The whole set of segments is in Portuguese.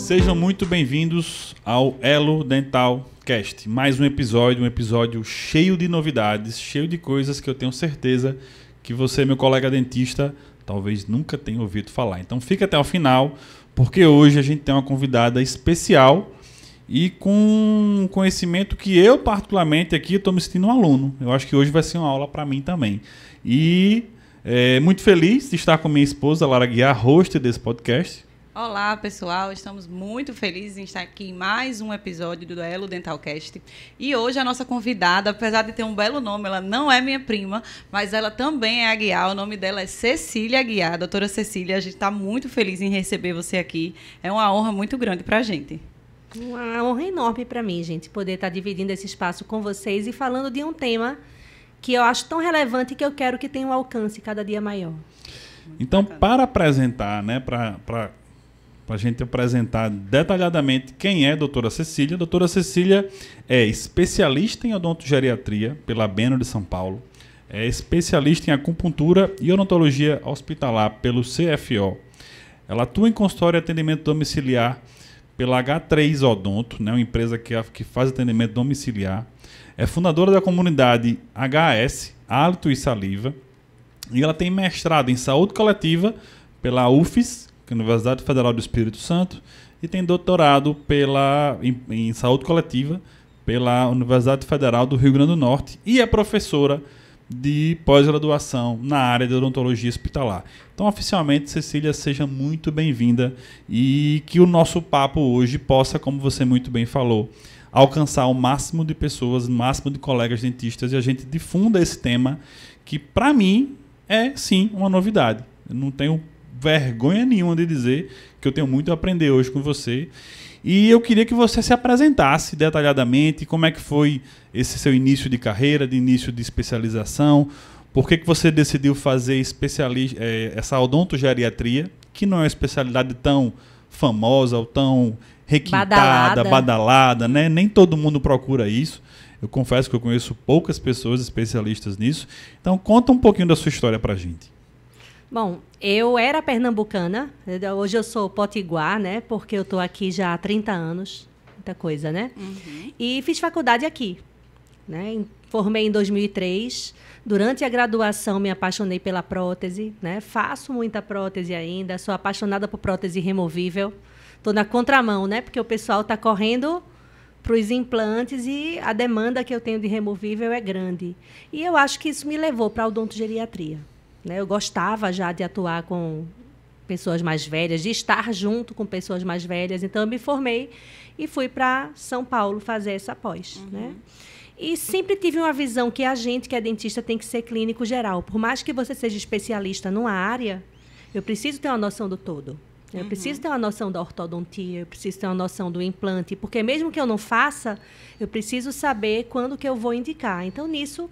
Sejam muito bem-vindos ao Elo Dental Cast. Mais um episódio cheio de novidades, cheio de coisas que eu tenho certeza que você, meu colega dentista, talvez nunca tenha ouvido falar. Então fica até o final, porque hoje a gente tem uma convidada especial e com um conhecimento que eu, particularmente, aqui estou me sentindo um aluno. Eu acho que hoje vai ser uma aula para mim também. E muito feliz de estar com minha esposa, Lara Guiar, host desse podcast. Olá, pessoal. Estamos muito felizes em estar aqui em mais um episódio do Elo Dental Cast. E hoje a nossa convidada, apesar de ter um belo nome, ela não é minha prima, mas ela também é Aguiar. O nome dela é Cecília Aguiar. Doutora Cecília, a gente está muito feliz em receber você aqui. É uma honra muito grande para a gente. Uma honra enorme para mim, gente, poder estar dividindo esse espaço com vocês e falando de um tema que eu acho tão relevante que eu quero que tenha um alcance cada dia maior. Então, para apresentar, né, para a gente apresentar detalhadamente quem é a doutora Cecília. A doutora Cecília é especialista em odontogeriatria pela Beno de São Paulo, é especialista em acupuntura e odontologia hospitalar pelo CFO. Ela atua em consultório e atendimento domiciliar pela H3 Odonto, né, uma empresa que faz atendimento domiciliar. É fundadora da comunidade HS, Hálito e Saliva. E ela tem mestrado em saúde coletiva pela UFES, que é a Universidade Federal do Espírito Santo, e tem doutorado em saúde coletiva pela Universidade Federal do Rio Grande do Norte e é professora de pós-graduação na área de odontologia hospitalar. Então, oficialmente, Cecília, seja muito bem-vinda e que o nosso papo hoje possa, como você muito bem falou, alcançar o máximo de pessoas, o máximo de colegas dentistas e a gente difunda esse tema que, para mim, é, sim, uma novidade. Eu não tenho vergonha nenhuma de dizer que eu tenho muito a aprender hoje com você. E eu queria que você se apresentasse detalhadamente, como é que foi esse seu início de carreira, de início de especialização, por que você decidiu fazer essa odontogeriatria, que não é uma especialidade tão famosa ou tão requintada, badalada, né? Nem todo mundo procura isso. Eu confesso que eu conheço poucas pessoas especialistas nisso. Então, conta um pouquinho da sua história pra gente. Bom, eu era pernambucana, hoje eu sou potiguar, né? Porque eu estou aqui já há 30 anos, muita coisa, né? Uhum. E fiz faculdade aqui, né? Formei em 2003. Durante a graduação me apaixonei pela prótese, né? Faço muita prótese ainda, sou apaixonada por prótese removível. Estou na contramão, né? Porque o pessoal está correndo para os implantes e a demanda que eu tenho de removível é grande. E eu acho que isso me levou para a odontogeriatria. Eu gostava já de atuar com pessoas mais velhas, de estar junto com pessoas mais velhas. Então, eu me formei e fui para São Paulo fazer essa pós. Uhum. Né? E sempre tive uma visão que a gente, que é dentista, tem que ser clínico geral. Por mais que você seja especialista numa área, eu preciso ter uma noção do todo. Eu preciso ter uma noção da ortodontia, eu preciso ter uma noção do implante. Porque mesmo que eu não faça, eu preciso saber quando que eu vou indicar. Então, nisso,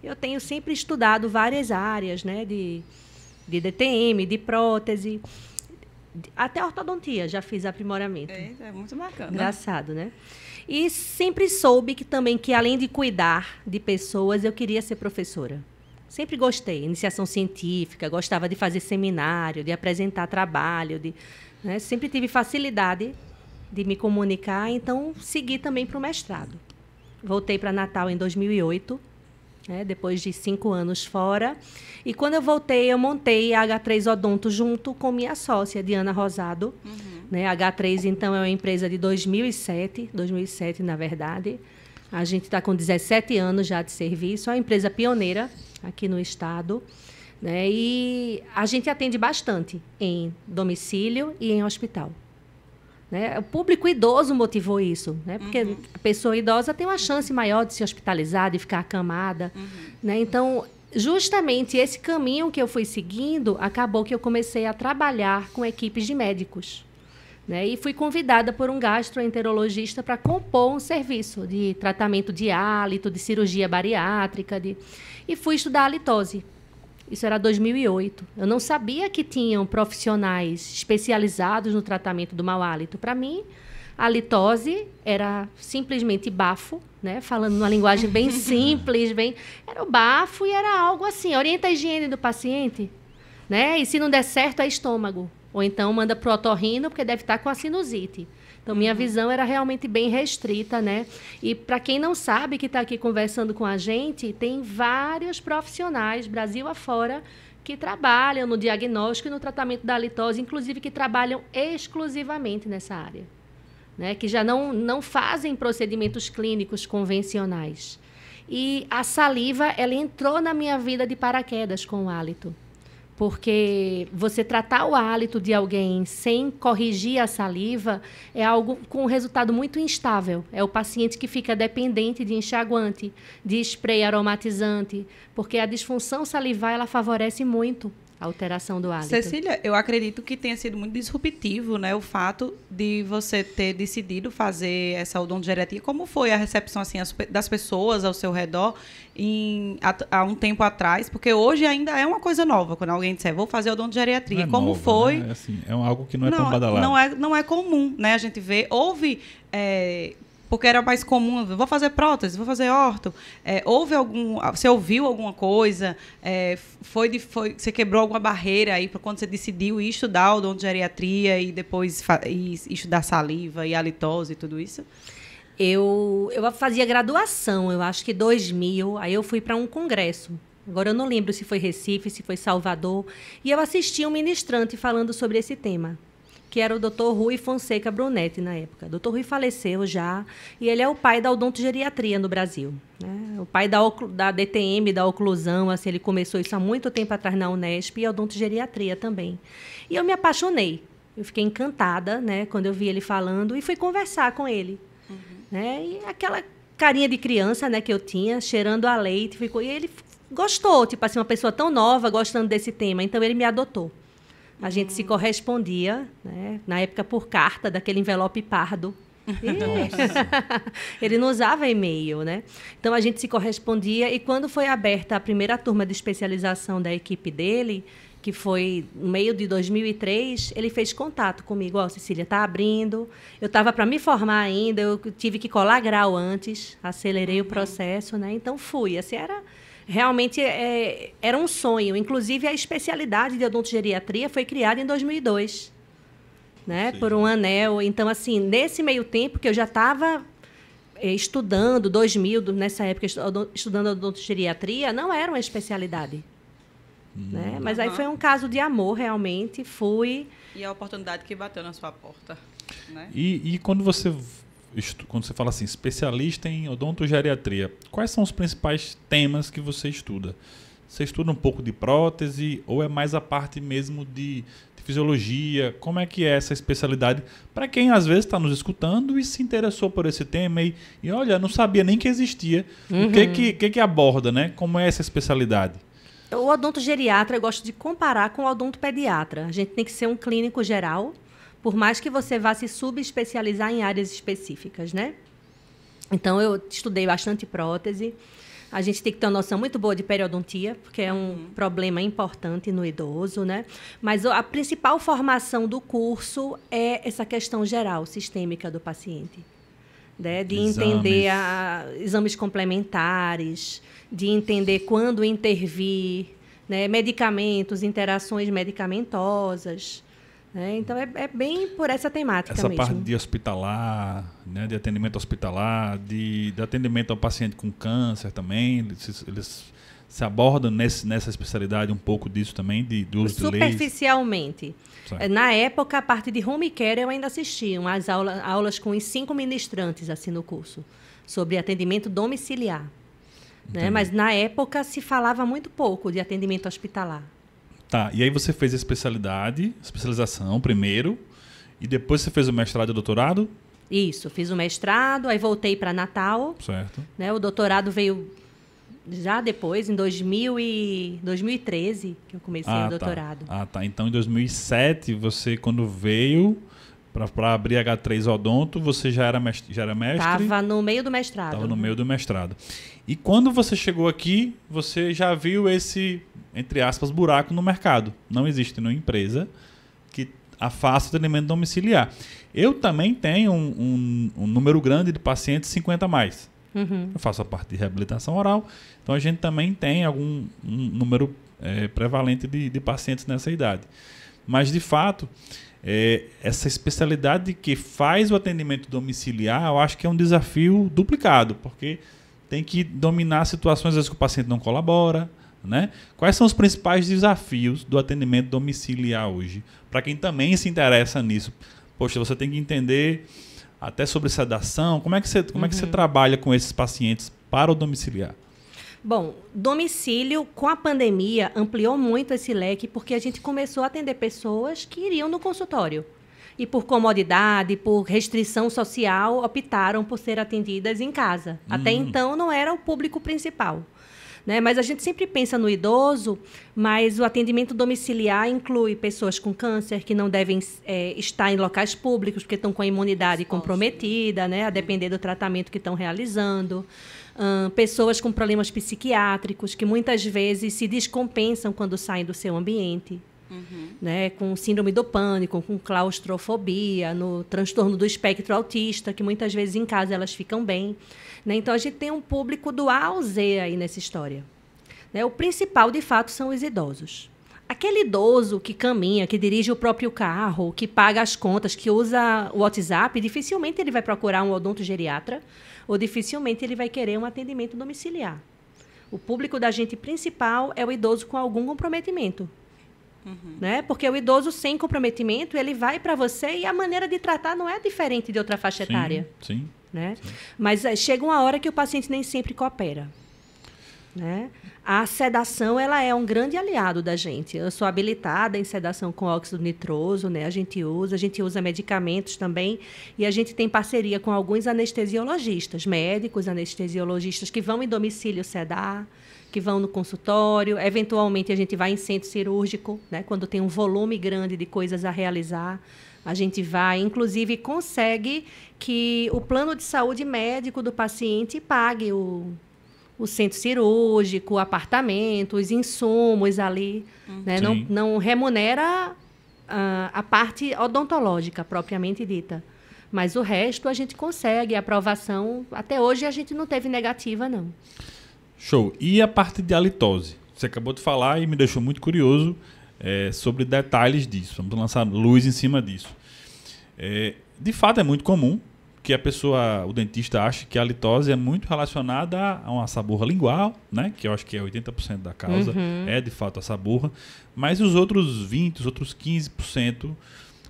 eu tenho sempre estudado várias áreas, né, de DTM, de prótese, até ortodontia, já fiz aprimoramento. É muito bacana. Engraçado, né? E sempre soube que além de cuidar de pessoas, eu queria ser professora. Sempre gostei, iniciação científica, gostava de fazer seminário, de apresentar trabalho, né? Sempre tive facilidade de me comunicar, então segui também para o mestrado. Voltei para Natal em 2008, depois de 5 anos fora. E quando eu voltei, eu montei a H3 Odonto junto com minha sócia, Diana Rosado. Uhum. A H3, então, é uma empresa de 2007, na verdade. A gente está com 17 anos já de serviço, é uma empresa pioneira aqui no estado. Né? E a gente atende bastante em domicílio e em hospital. Né? O público idoso motivou isso, né? Porque a pessoa idosa tem uma chance maior de se hospitalizar, de ficar acamada. Né? Então, justamente esse caminho que eu fui seguindo, acabou que eu comecei a trabalhar com equipes de médicos. Né? E fui convidada por um gastroenterologista para compor um serviço de tratamento de hálito, de cirurgia bariátrica. E fui estudar halitose. Isso era 2008. Eu não sabia que tinham profissionais especializados no tratamento do mau hálito. Para mim, a halitose era simplesmente bafo, né? Falando numa linguagem bem simples, era o bafo e era algo assim, orienta a higiene do paciente, né? E se não der certo, é estômago. Ou então manda para o otorrino, porque deve estar com a sinusite. Então, minha visão era realmente bem restrita, né? E para quem não sabe, que está aqui conversando com a gente, tem vários profissionais, Brasil afora, que trabalham no diagnóstico e no tratamento da halitose, inclusive que trabalham exclusivamente nessa área, né? Que já não fazem procedimentos clínicos convencionais. E a saliva, ela entrou na minha vida de paraquedas com o hálito. Porque você tratar o hálito de alguém sem corrigir a saliva é algo com um resultado muito instável. É o paciente que fica dependente de enxaguante, de spray aromatizante, porque a disfunção salivar ela favorece muito a alteração do hálito. Cecília, eu acredito que tenha sido muito disruptivo, né, o fato de você ter decidido fazer essa odontogeriatria. Como foi a recepção assim, das pessoas ao seu redor há um tempo atrás? Porque hoje ainda é uma coisa nova, quando alguém disser, vou fazer odontogeriatria. Como nova, foi? Né? Assim, é algo que não é tão badalado. Não é comum, né? A gente vê, houve... porque era mais comum, vou fazer prótese, vou fazer orto. Você ouviu alguma coisa? Você quebrou alguma barreira aí para quando você decidiu ir estudar odontogeriatria e depois estudar saliva e halitose e tudo isso? Eu fazia graduação, eu acho que 2000, aí eu fui para um congresso. Agora eu não lembro se foi Recife, se foi Salvador, e eu assisti um ministrante falando sobre esse tema, que era o Dr. Rui Fonseca Brunetti, na época. O Dr. Rui faleceu já, e ele é o pai da odontogeriatria no Brasil, né? O pai da DTM, da oclusão, assim, ele começou isso há muito tempo atrás na Unesp, e a odontogeriatria também. E eu me apaixonei, eu fiquei encantada, né, quando eu vi ele falando, e fui conversar com ele. Né? E aquela carinha de criança, né, que eu tinha, cheirando a leite, e ele gostou, tipo assim, uma pessoa tão nova gostando desse tema, então ele me adotou. A gente se correspondia, né, na época por carta, daquele envelope pardo. Ele não usava e-mail, né? Então a gente se correspondia, e quando foi aberta a primeira turma de especialização da equipe dele, que foi no meio de 2003, ele fez contato comigo. Cecília, está abrindo. Eu estava para me formar ainda, eu tive que colar grau antes, acelerei o processo, né? Então fui. Assim, realmente era um sonho. Inclusive, a especialidade de odontogeriatria foi criada em 2002, né? Por um anel. Então, assim, nesse meio tempo que eu já estava estudando, 2000, nessa época, estudando odontogeriatria, não era uma especialidade. Né? Mas aí foi um caso de amor, realmente, fui... E a oportunidade que bateu na sua porta, né? E quando você fala assim, especialista em odontogeriatria, quais são os principais temas que você estuda? Você estuda um pouco de prótese ou é mais a parte mesmo de fisiologia? Como é que é essa especialidade? Para quem às vezes está nos escutando e se interessou por esse tema e olha, não sabia nem que existia. O que aborda, né? Como é essa especialidade? O odontogeriatra, eu gosto de comparar com o odontopediatra. A gente tem que ser um clínico geral, por mais que você vá se subespecializar em áreas específicas, né? Então, eu estudei bastante prótese. A gente tem que ter uma noção muito boa de periodontia, porque é um problema importante no idoso, né? Mas a principal formação do curso é essa questão geral, sistêmica do paciente. Né? De entender exames complementares, de entender quando intervir, né? Medicamentos, interações medicamentosas. Né? Então, é bem por essa temática essa mesmo. Essa parte de hospitalar, né? De atendimento hospitalar, de atendimento ao paciente com câncer também, eles se abordam nessa especialidade um pouco disso também, do uso de leis? Superficialmente. Na época, a parte de home care eu ainda assistia, umas aulas com os 5 ministrantes assim, no curso, sobre atendimento domiciliar. Né? Mas, na época, se falava muito pouco de atendimento hospitalar. Tá, e aí você fez a especialização primeiro, e depois você fez o mestrado e o doutorado? Isso, fiz o mestrado, aí voltei para Natal. Certo. Né? O doutorado veio já depois, em 2013, que eu comecei o doutorado. Tá. Então, em 2007, você, quando veio para abrir H3 Odonto, você já era mestre? Estava no meio do mestrado. Estava no meio do mestrado. E quando você chegou aqui, você já viu esse, entre aspas, buraco no mercado. Não existe nenhuma empresa que faça atendimento domiciliar. Eu também tenho um número grande de pacientes 50 a mais. Eu faço a parte de reabilitação oral, então a gente também tem um número prevalente de pacientes nessa idade. Mas, de fato, essa especialidade que faz o atendimento domiciliar, eu acho que é um desafio duplicado, porque tem que dominar situações às vezes que o paciente não colabora, né? Quais são os principais desafios do atendimento domiciliar hoje? Para quem também se interessa nisso, poxa, você tem que entender até sobre sedação, como é que você trabalha com esses pacientes para o domiciliar? Bom, domicílio, com a pandemia, ampliou muito esse leque, porque a gente começou a atender pessoas que iriam no consultório. E por comodidade, por restrição social, optaram por ser atendidas em casa. Até então, não era o público principal. Né? Mas a gente sempre pensa no idoso, mas o atendimento domiciliar inclui pessoas com câncer que não devem estar em locais públicos, porque estão com a imunidade comprometida, né? A depender do tratamento que estão realizando. Pessoas com problemas psiquiátricos, que muitas vezes se descompensam quando saem do seu ambiente. Né, com síndrome do pânico, com claustrofobia, no transtorno do espectro autista, que muitas vezes em casa elas ficam bem. Né? Então, a gente tem um público do A ao Z aí nessa história. Né? O principal, de fato, são os idosos. Aquele idoso que caminha, que dirige o próprio carro, que paga as contas, que usa o WhatsApp, dificilmente ele vai procurar um odontogeriatra ou dificilmente ele vai querer um atendimento domiciliar. O público da gente principal é o idoso com algum comprometimento. Né? Porque o idoso sem comprometimento, ele vai para você e a maneira de tratar não é diferente de outra faixa etária. Sim. Né? Mas chega uma hora que o paciente nem sempre coopera. Né? A sedação ela é um grande aliado da gente. Eu sou habilitada em sedação com óxido nitroso, né? A gente usa medicamentos também, e a gente tem parceria com alguns anestesiologistas, médicos anestesiologistas que vão em domicílio sedar, que vão no consultório. Eventualmente, a gente vai em centro cirúrgico, né? Quando tem um volume grande de coisas a realizar. A gente vai, inclusive, consegue que o plano de saúde médico do paciente pague o centro cirúrgico, o apartamento, os insumos ali. Né? Não remunera a parte odontológica, propriamente dita. Mas o resto a gente consegue, a aprovação. Até hoje a gente não teve negativa, não. Show. E a parte de halitose? Você acabou de falar e me deixou muito curioso sobre detalhes disso. Vamos lançar luz em cima disso. De fato, é muito comum que o dentista ache que a halitose é muito relacionada a uma saburra lingual, né? Que eu acho que é 80% da causa, é de fato a saburra. Mas os outros 20%, os outros 15%,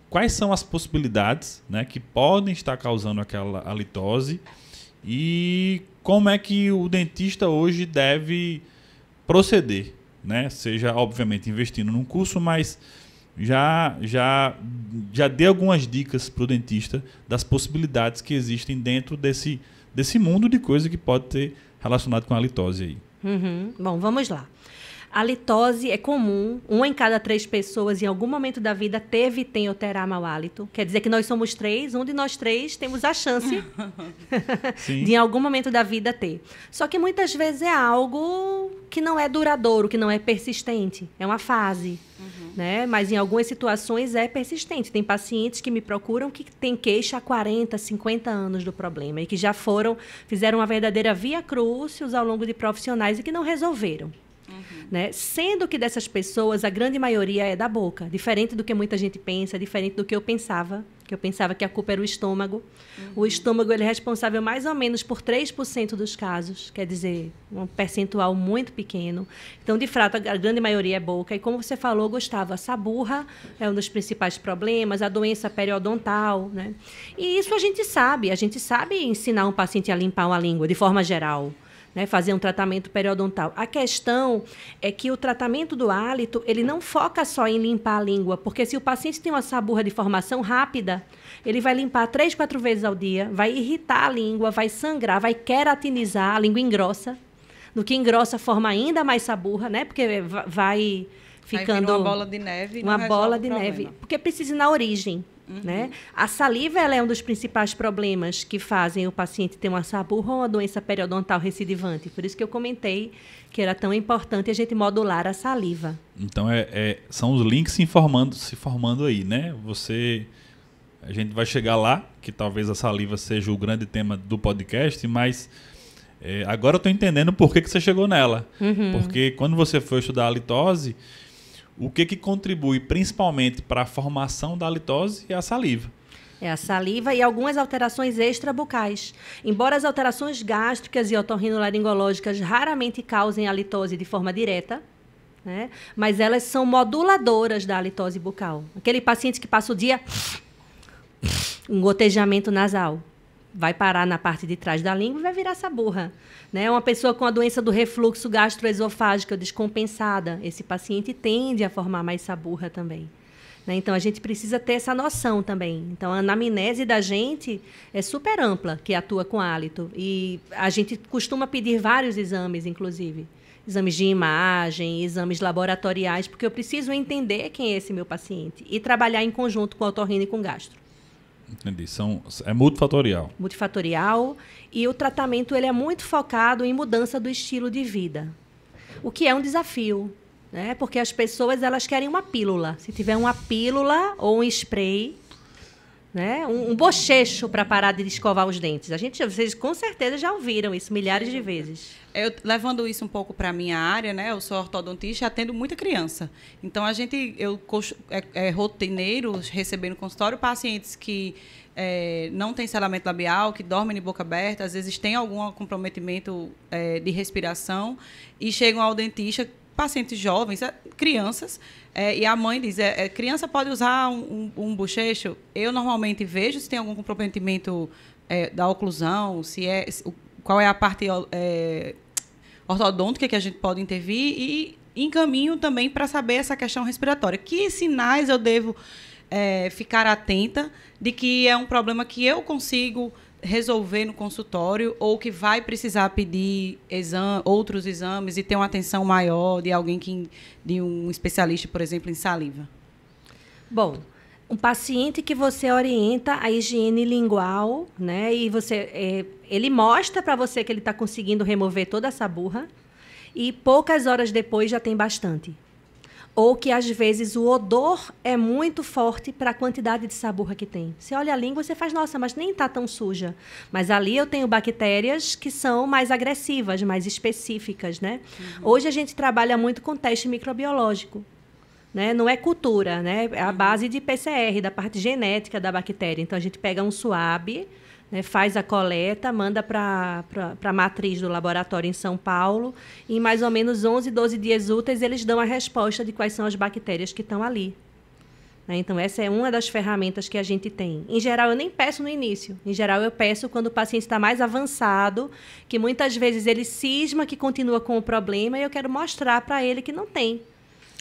quais são as possibilidades, né, que podem estar causando aquela halitose? E como é que o dentista hoje deve proceder, né? Seja, obviamente, investindo num curso, mas já dê algumas dicas para o dentista das possibilidades que existem dentro desse mundo de coisa que pode ter relacionado com a halitose aí. Bom, vamos lá. A litose é comum, 1 em cada 3 pessoas em algum momento da vida tem ou terá mau hálito. Quer dizer que nós somos 3, um de nós 3 temos a chance de em algum momento da vida ter. Só que muitas vezes é algo que não é duradouro, que não é persistente, é uma fase. Né? Mas em algumas situações é persistente. Tem pacientes que me procuram que têm queixa há 40, 50 anos do problema e que já fizeram uma verdadeira via crucis ao longo de profissionais e que não resolveram. Né? Sendo que dessas pessoas, a grande maioria é da boca. Diferente do que muita gente pensa, diferente do que eu pensava. Que eu pensava que a culpa era o estômago. O estômago ele é responsável mais ou menos por 3% dos casos. Quer dizer, um percentual muito pequeno. Então, de fato, a grande maioria é boca. E como você falou, Gustavo, a saburra é um dos principais problemas, a doença periodontal. Né? E isso a gente sabe. A gente sabe ensinar um paciente a limpar uma língua, de forma geral. Né, fazer um tratamento periodontal. A questão é que o tratamento do hálito, ele não foca só em limpar a língua, porque se o paciente tem uma saburra de formação rápida, ele vai limpar 3, 4 vezes ao dia, vai irritar a língua, vai sangrar, vai queratinizar, a língua engrossa. No que engrossa, forma ainda mais saburra, né, porque vai ficando... uma bola de neve. Uma bola de neve, porque precisa ir na origem. Né? A saliva ela é um dos principais problemas que fazem o paciente ter uma saburra ou uma doença periodontal recidivante. Por isso que eu comentei que era tão importante a gente modular a saliva. Então, são os links se formando aí, né? A gente vai chegar lá, que talvez a saliva seja o grande tema do podcast, mas agora eu estou entendendo por que você chegou nela. Porque quando você foi estudar a halitose, o que contribui principalmente para a formação da halitose é a saliva. É a saliva e algumas alterações extrabucais. Embora as alterações gástricas e otorrinolaringológicas raramente causem halitose de forma direta, né? Mas elas são moduladoras da halitose bucal. Aquele paciente que passa o dia um gotejamento nasal, vai parar na parte de trás da língua e vai virar saburra. Né? Uma pessoa com a doença do refluxo gastroesofágico descompensada, esse paciente tende a formar mais saburra também. Né? Então, a gente precisa ter essa noção também. Então, a anamnese da gente é super ampla, que atua com hálito. E a gente costuma pedir vários exames, inclusive. Exames de imagem, exames laboratoriais, porque eu preciso entender quem é esse meu paciente e trabalhar em conjunto com o otorrino e com o gastro. Entendi. É multifatorial. Multifatorial. E o tratamento ele é muito focado em mudança do estilo de vida. O que é um desafio. Né? Porque as pessoas elas querem uma pílula. Se tiver uma pílula ou um spray, né? Um bochecho para parar de escovar os dentes. Vocês com certeza já ouviram isso milhares de vezes. Levando isso um pouco para a minha área, né? Eu sou ortodontista e atendo muita criança. Então, é rotineiro receber no consultório pacientes que não têm selamento labial, que dormem de boca aberta, às vezes têm algum comprometimento de respiração e chegam ao dentista, pacientes jovens, crianças, e a mãe diz, criança pode usar um bochecho? Eu normalmente vejo se tem algum comprometimento da oclusão, qual é a parte ortodôntica que a gente pode intervir e encaminho também para saber essa questão respiratória. Que sinais eu devo ficar atenta de que é um problema que eu consigo resolver no consultório ou que vai precisar pedir outros exames e ter uma atenção maior de de um especialista, por exemplo, em saliva? Bom, um paciente que você orienta a higiene lingual, né, e ele mostra para você que ele está conseguindo remover toda essa burra e poucas horas depois já tem bastante. Ou que, às vezes, o odor é muito forte para a quantidade de saburra que tem. Você olha a língua e você faz, nossa, mas nem está tão suja. Mas ali eu tenho bactérias que são mais agressivas, mais específicas. Né? Uhum. Hoje a gente trabalha muito com teste microbiológico. Né? Não é cultura, né? É a base de PCR, da parte genética da bactéria. Então, a gente pega um swab, né, faz a coleta, manda para a matriz do laboratório em São Paulo, e em mais ou menos 11, 12 dias úteis, eles dão a resposta de quais são as bactérias que estão ali. Né? Então, essa é uma das ferramentas que a gente tem. Em geral, eu nem peço no início. Em geral, eu peço quando o paciente está mais avançado, que muitas vezes ele cisma que continua com o problema, e eu quero mostrar para ele que não tem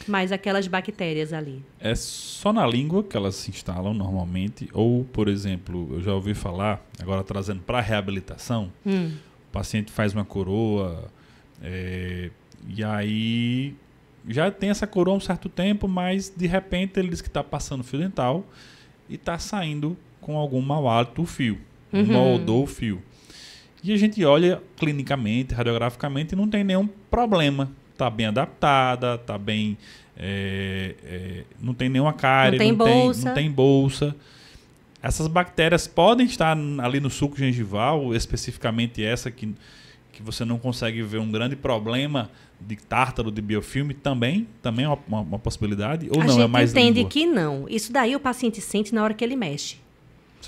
mais aquelas bactérias ali. É só na língua que elas se instalam normalmente? Ou, por exemplo, eu já ouvi falar, agora trazendo para a reabilitação, o paciente faz uma coroa, e aí já tem essa coroa há um certo tempo, mas de repente ele diz que está passando fio dental e está saindo com algum mau hálito o fio, um mau odor o fio. E a gente olha clinicamente, radiograficamente, e não tem nenhum problema. Está bem adaptada, está bem... não tem nenhuma cárie, não tem bolsa. Essas bactérias podem estar ali no suco gengival, especificamente essa que você não consegue ver um grande problema de tártaro, de biofilme, também é uma possibilidade? Ou não, é mais língua? A gente entende que não. Isso daí o paciente sente na hora que ele mexe.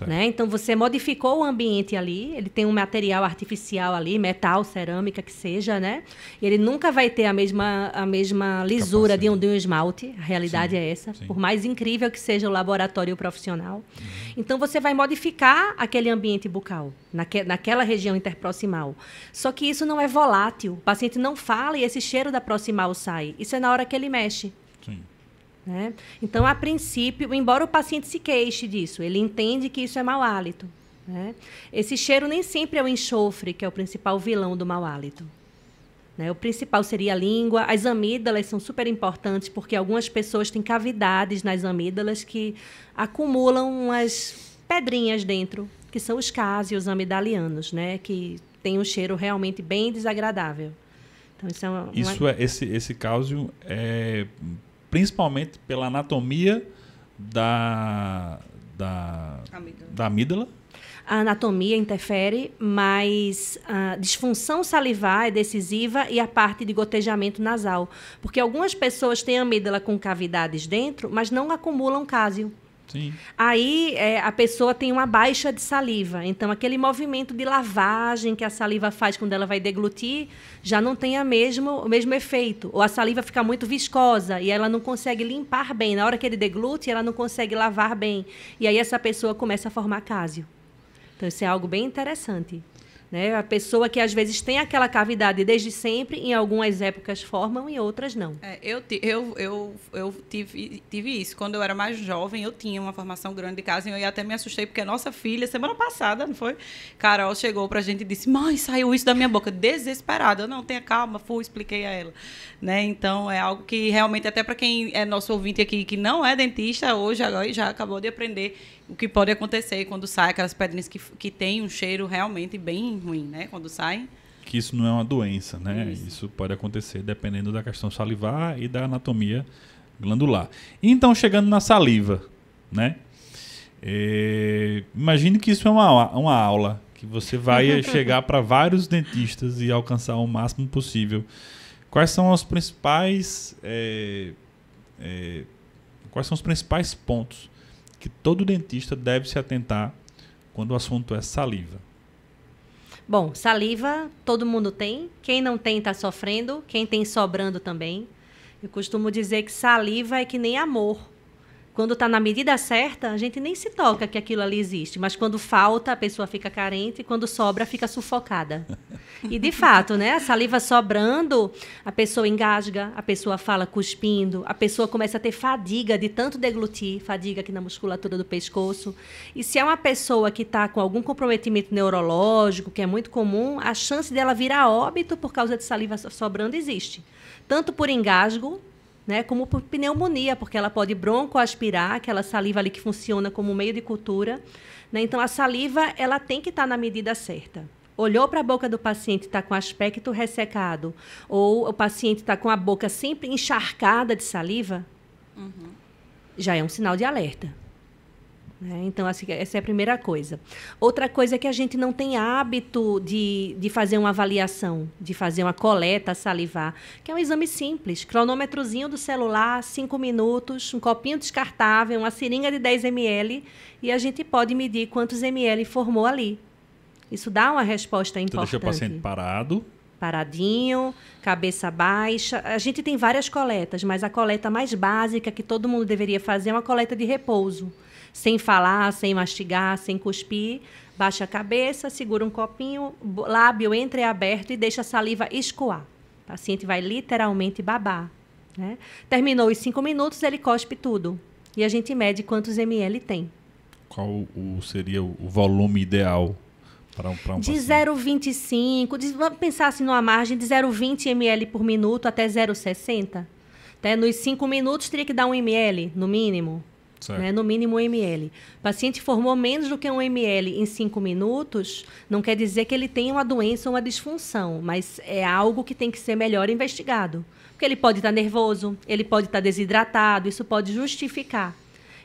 Né? Então, você modificou o ambiente ali, ele tem um material artificial ali, metal, cerâmica, que seja, né? E ele nunca vai ter a mesma lisura de um esmalte, a realidade é essa, por mais incrível que seja o laboratório profissional. Então, você vai modificar aquele ambiente bucal, naquela região interproximal. Só que isso não é volátil, o paciente não fala e esse cheiro da proximal sai. Isso é na hora que ele mexe. Sim. Né? Então, a princípio, embora o paciente se queixe disso, ele entende que isso é mau hálito. Né? Esse cheiro nem sempre é o enxofre, que é o principal vilão do mau hálito. Né? O principal seria a língua. As amígdalas são super importantes, porque algumas pessoas têm cavidades nas amígdalas que acumulam umas pedrinhas dentro, que são os cásios amidalianos, né? Que tem um cheiro realmente bem desagradável. Então, esse cásio é... principalmente pela anatomia da amígdala. a anatomia interfere, mas a disfunção salivar é decisiva e a parte de gotejamento nasal. Porque algumas pessoas têm amígdala com cavidades dentro, mas não acumulam cásio. Sim. Aí a pessoa tem uma baixa de saliva. Então, aquele movimento de lavagem que a saliva faz quando ela vai deglutir já não tem o mesmo efeito. Ou a saliva fica muito viscosa e ela não consegue limpar bem. Na hora que ele deglute, ela não consegue lavar bem. E aí essa pessoa começa a formar cásio. Então, isso é algo bem interessante. Né? A pessoa que, às vezes, tem aquela cavidade desde sempre, em algumas épocas formam, em outras não. Eu tive isso. Quando eu era mais jovem, eu tinha uma formação grande de cásio e eu até me assustei, porque a nossa filha, semana passada, não foi? Carol chegou pra gente e disse, mãe, saiu isso da minha boca. Desesperada. Eu, não, tenha calma, expliquei a ela. Né? Então, é algo que realmente, até para quem é nosso ouvinte aqui, que não é dentista, hoje agora já acabou de aprender o que pode acontecer quando sai aquelas pedrinhas que tem um cheiro realmente bem ruim, né? Quando saem. Que isso não é uma doença, né? Isso pode acontecer dependendo da questão salivar e da anatomia glandular. Então, chegando na saliva, né? Imagine que isso é uma aula que você vai chegar para vários dentistas e alcançar o máximo possível. Quais são os principais pontos que todo dentista deve se atentar quando o assunto é saliva? Bom, saliva todo mundo tem. Quem não tem está sofrendo. Quem tem sobrando também. Eu costumo dizer que saliva é que nem amor. Quando está na medida certa, a gente nem se toca que aquilo ali existe. Mas quando falta, a pessoa fica carente. E quando sobra, fica sufocada. E, de fato, né, a saliva sobrando, a pessoa engasga, a pessoa fala cuspindo, a pessoa começa a ter fadiga de tanto deglutir, fadiga aqui na musculatura do pescoço. E se é uma pessoa que está com algum comprometimento neurológico, que é muito comum, a chance dela vir a óbito por causa de saliva sobrando existe. Tanto por engasgo, né, como por pneumonia, porque ela pode broncoaspirar, aquela saliva ali que funciona como meio de cultura. Né? Então, a saliva ela tem que estar na medida certa. Olhou para a boca do paciente, está com aspecto ressecado, ou o paciente está com a boca sempre encharcada de saliva, já é um sinal de alerta. Então, assim, essa é a primeira coisa. Outra coisa é que a gente não tem hábito de fazer uma avaliação, de fazer uma coleta salivar, que é um exame simples. Cronômetrozinho do celular, 5 minutos, um copinho descartável, uma seringa de 10 ml, e a gente pode medir quantos ml formou ali. Isso dá uma resposta importante. Você deixa o paciente parado. Paradinho, cabeça baixa. A gente tem várias coletas, mas a coleta mais básica que todo mundo deveria fazer é uma coleta de repouso. Sem falar, sem mastigar, sem cuspir. Baixa a cabeça, segura um copinho, lábio entreaberto e deixa a saliva escoar. O paciente vai literalmente babar. Né? Terminou os 5 minutos, ele cospe tudo. E a gente mede quantos ml tem. Qual seria o volume ideal para um de paciente? 0,25, vamos pensar assim numa margem de 0,20 ml por minuto até 0,60. Nos 5 minutos teria que dar 1 ml, no mínimo. Né? No mínimo 1 ml. O paciente formou menos do que 1 ml em 5 minutos, não quer dizer que ele tenha uma doença ou uma disfunção, mas é algo que tem que ser melhor investigado. Porque ele pode estar nervoso, ele pode estar desidratado, isso pode justificar.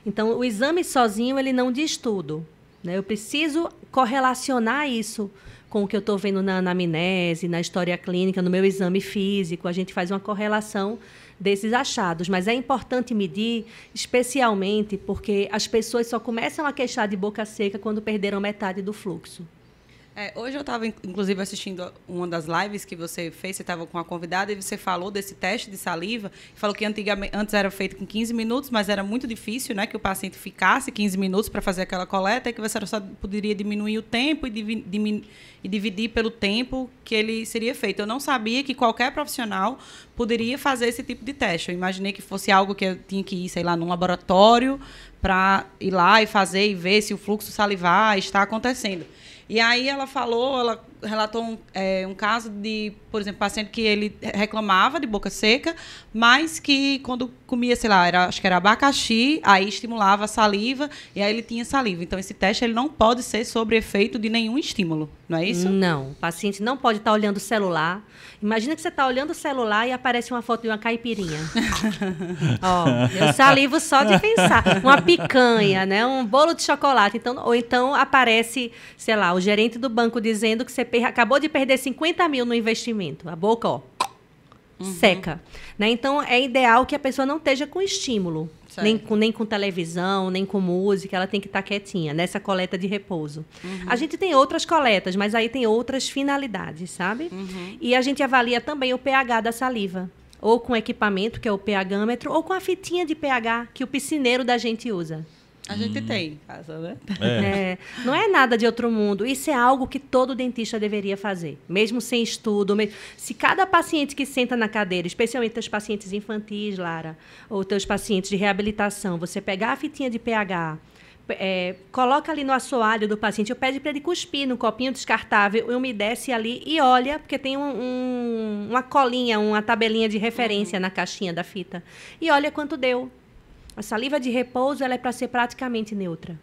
Então, o exame sozinho, ele não diz tudo. Né? Eu preciso correlacionar isso com o que eu estou vendo na anamnese, na história clínica, no meu exame físico. A gente faz uma correlação desses achados. Mas é importante medir, especialmente porque as pessoas só começam a queixar de boca seca quando perderam metade do fluxo. Hoje eu estava, inclusive, assistindo uma das lives que você fez, você estava com a convidada, e você falou desse teste de saliva, falou que antes era feito com 15 minutos, mas era muito difícil, né, que o paciente ficasse 15 minutos para fazer aquela coleta, e que você só poderia diminuir o tempo e dividir pelo tempo que ele seria feito. Eu não sabia que qualquer profissional poderia fazer esse tipo de teste. Eu imaginei que fosse algo que eu tinha que ir, sei lá, num laboratório para ir lá e fazer e ver se o fluxo salivar está acontecendo. E aí ela falou, ela relatou um caso de, por exemplo, paciente que ele reclamava de boca seca, mas que quando comia, sei lá, acho que era abacaxi, aí estimulava a saliva e aí ele tinha saliva. Então, esse teste ele não pode ser sobre efeito de nenhum estímulo, não é isso? Não, o paciente não pode estar olhando o celular. Imagina que você está olhando o celular e aparece uma foto de uma caipirinha. Eu salivo só de pensar. Uma picanha, né? Um bolo de chocolate. Então, ou então aparece, sei lá, o gerente do banco dizendo que você acabou de perder 50 mil no investimento. A boca, seca. Né? Então, é ideal que a pessoa não esteja com estímulo. Nem com televisão, nem com música. Ela tem que estar quietinha, nessa coleta de repouso. A gente tem outras coletas, mas aí tem outras finalidades, sabe? E a gente avalia também o pH da saliva. Ou com equipamento, que é o pHmetro, ou com a fitinha de pH que o piscineiro da gente usa. A gente tem em casa, né? Não é nada de outro mundo. Isso é algo que todo dentista deveria fazer, mesmo sem estudo. Se cada paciente que senta na cadeira, especialmente teus pacientes infantis, Lara, ou teus pacientes de reabilitação, você pegar a fitinha de pH, coloca ali no assoalho do paciente, eu pede para ele cuspir no copinho descartável, umedece ali e olha, porque tem uma colinha, uma tabelinha de referência na caixinha da fita. E olha quanto deu. A saliva de repouso ela é para ser praticamente neutra,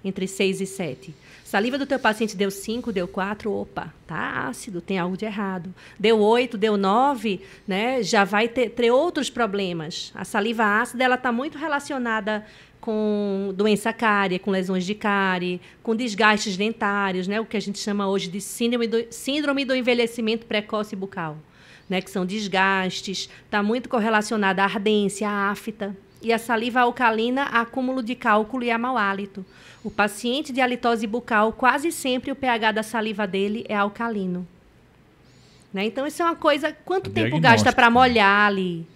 entre 6 e 7. Saliva do teu paciente deu 5, deu 4, opa, tá ácido, tem algo de errado. Deu 8, deu 9, né, já vai ter outros problemas. A saliva ácida ela está muito relacionada com doença cárie, com lesões de cárie, com desgastes dentários, né, o que a gente chama hoje de síndrome do envelhecimento precoce bucal, né, que são desgastes, está muito correlacionada à ardência, à afta. E a saliva alcalina, a acúmulo de cálculo e a mau hálito. O paciente de halitose bucal, quase sempre o pH da saliva dele é alcalino. Né? Então, isso é uma coisa... Quanto tempo gasta para molhar ali?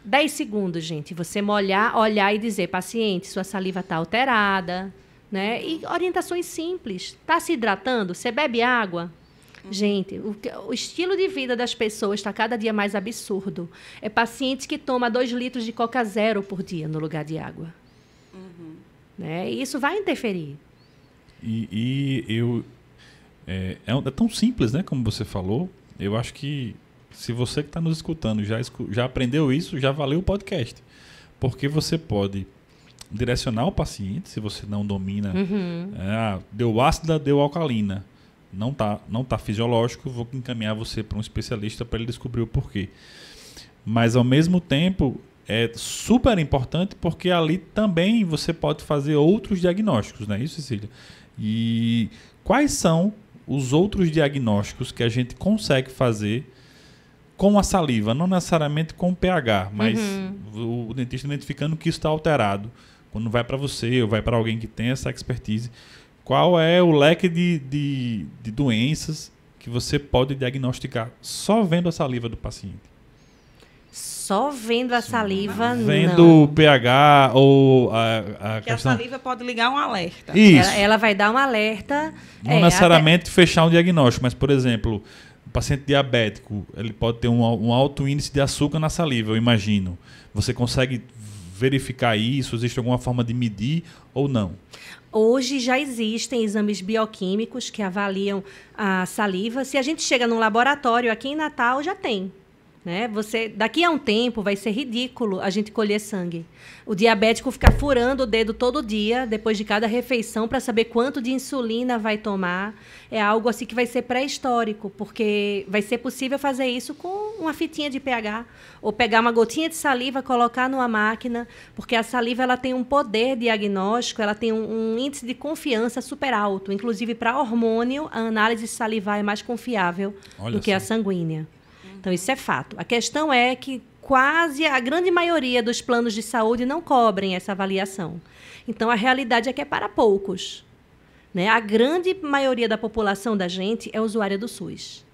10 segundos, gente. Você molhar, olhar e dizer, paciente, sua saliva está alterada. Né? E orientações simples. Está se hidratando? Você bebe água? Gente, o estilo de vida das pessoas está cada dia mais absurdo. É paciente que toma 2 litros de Coca Zero por dia no lugar de água. Né? E isso vai interferir. É tão simples, né? Como você falou. Eu acho que se você que está nos escutando já aprendeu isso, já valeu o podcast. Porque você pode direcionar o paciente, se você não domina. Deu ácida, deu alcalina. Não tá fisiológico, vou encaminhar você para um especialista para ele descobrir o porquê. Mas, ao mesmo tempo, é super importante porque ali também você pode fazer outros diagnósticos, não é isso, Cecília? E quais são os outros diagnósticos que a gente consegue fazer com a saliva? Não necessariamente com o pH, mas o dentista identificando que isso está alterado. Quando vai para você ou vai para alguém que tem essa expertise, qual é o leque de doenças que você pode diagnosticar só vendo a saliva do paciente? Só vendo a saliva, não. Vendo o pH ou a questão... a saliva pode ligar um alerta. Isso. Ela vai dar um alerta. Não necessariamente fechar um diagnóstico, mas, por exemplo, o paciente diabético, ele pode ter um alto índice de açúcar na saliva, eu imagino. Você consegue verificar isso? Existe alguma forma de medir ou não? Hoje já existem exames bioquímicos que avaliam a saliva. Se a gente chega num laboratório aqui em Natal, já tem. Né? Daqui a um tempo vai ser ridículo a gente colher sangue. O diabético fica furando o dedo todo dia, depois de cada refeição, para saber quanto de insulina vai tomar. É algo assim que vai ser pré-histórico, porque vai ser possível fazer isso com uma fitinha de pH, ou pegar uma gotinha de saliva, colocar numa máquina, porque a saliva ela tem um poder diagnóstico, ela tem um índice de confiança super alto. Inclusive, para hormônio, a análise salivar é mais confiável do que a sanguínea. Então, isso é fato. A questão é que quase a grande maioria dos planos de saúde não cobrem essa avaliação. Então, a realidade é que é para poucos. Né? A grande maioria da população da gente é usuária do SUS.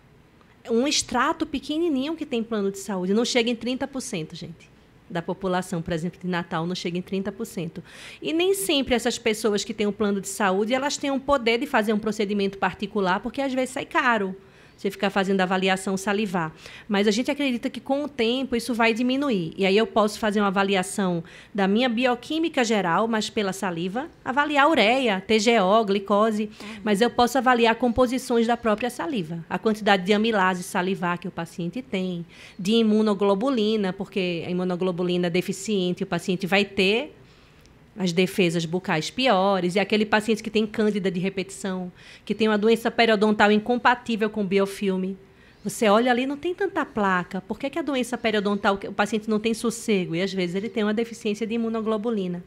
Um extrato pequenininho que tem plano de saúde não chega em 30%, gente. Da população, por exemplo, de Natal, não chega em 30%. E nem sempre essas pessoas que têm um plano de saúde, elas têm o poder de fazer um procedimento particular, porque às vezes sai caro. você ficar fazendo avaliação salivar. Mas a gente acredita que, com o tempo, isso vai diminuir. E aí eu posso fazer uma avaliação da minha bioquímica geral, mas pela saliva, avaliar ureia, TGO, glicose, mas eu posso avaliar composições da própria saliva. A quantidade de amilase salivar que o paciente tem, de imunoglobulina, porque a imunoglobulina deficiente, o paciente vai ter as defesas bucais piores, e aquele paciente que tem cândida de repetição, que tem uma doença periodontal incompatível com biofilme. Você olha ali, não tem tanta placa. Por que a doença periodontal, o paciente não tem sossego? E, às vezes, ele tem uma deficiência de imunoglobulina.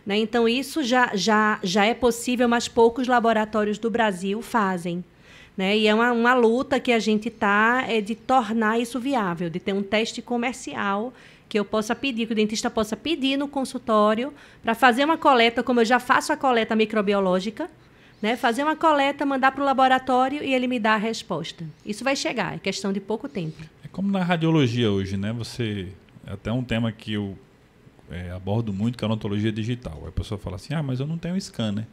Né? Então, isso já é possível, mas poucos laboratórios do Brasil fazem. Né? E é uma luta que a gente está de tornar isso viável, de ter um teste comercial que eu possa pedir, que o dentista possa pedir no consultório para fazer uma coleta, como eu já faço a coleta microbiológica, né? Fazer uma coleta, mandar para o laboratório e ele me dá a resposta. Isso vai chegar, é questão de pouco tempo. É como na radiologia hoje, né? É até um tema que eu abordo muito, que é a odontologia digital. A pessoa fala assim, mas eu não tenho scanner.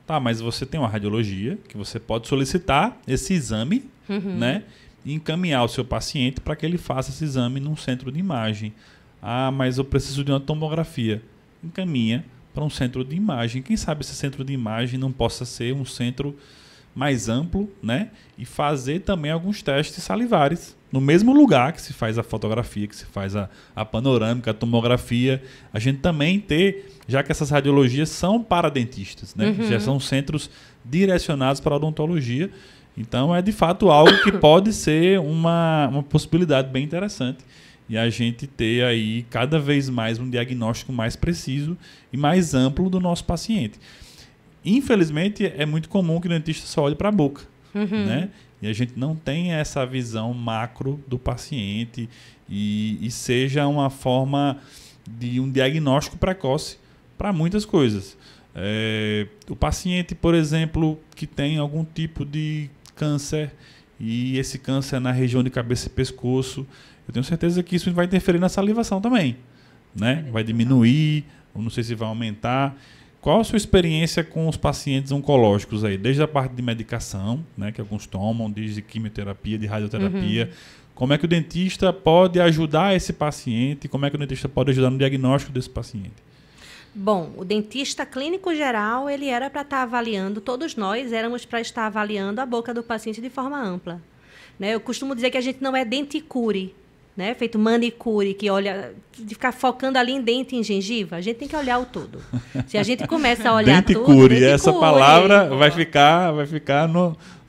Tá, mas você tem uma radiologia que você pode solicitar esse exame, né? E encaminhar o seu paciente para que ele faça esse exame num centro de imagem. Mas eu preciso de uma tomografia. Encaminha para um centro de imagem. Quem sabe esse centro de imagem não possa ser um centro mais amplo, né? E fazer também alguns testes salivares. No mesmo lugar que se faz a fotografia, que se faz a panorâmica, a tomografia. A gente também já que essas radiologias são para dentistas, né? Já são centros direcionados para a odontologia. Então, é de fato algo que pode ser uma possibilidade bem interessante. E a gente ter aí cada vez mais um diagnóstico mais preciso e mais amplo do nosso paciente. Infelizmente, é muito comum que o dentista só olhe para a boca, né? E a gente não tem essa visão macro do paciente e seja uma forma de um diagnóstico precoce para muitas coisas. O paciente, por exemplo, que tem algum tipo de câncer, e esse câncer é na região de cabeça e pescoço, eu tenho certeza que isso vai interferir na salivação também, né? Vai diminuir, ou não sei se vai aumentar. Qual a sua experiência com os pacientes oncológicos aí? Desde a parte de medicação, né, que alguns tomam, desde quimioterapia, de radioterapia. Como é que o dentista pode ajudar esse paciente? Como é que o dentista pode ajudar no diagnóstico desse paciente? Bom, o dentista clínico geral, ele era para estar avaliando, todos nós éramos para estar avaliando a boca do paciente de forma ampla. Né? Eu costumo dizer que a gente não é denticure, né? Feito manicure, que olha, de ficar focando ali em dente e em gengiva. A gente tem que olhar o todo. Se a gente começa a olhar tudo... Denticure, essa palavra vai ficar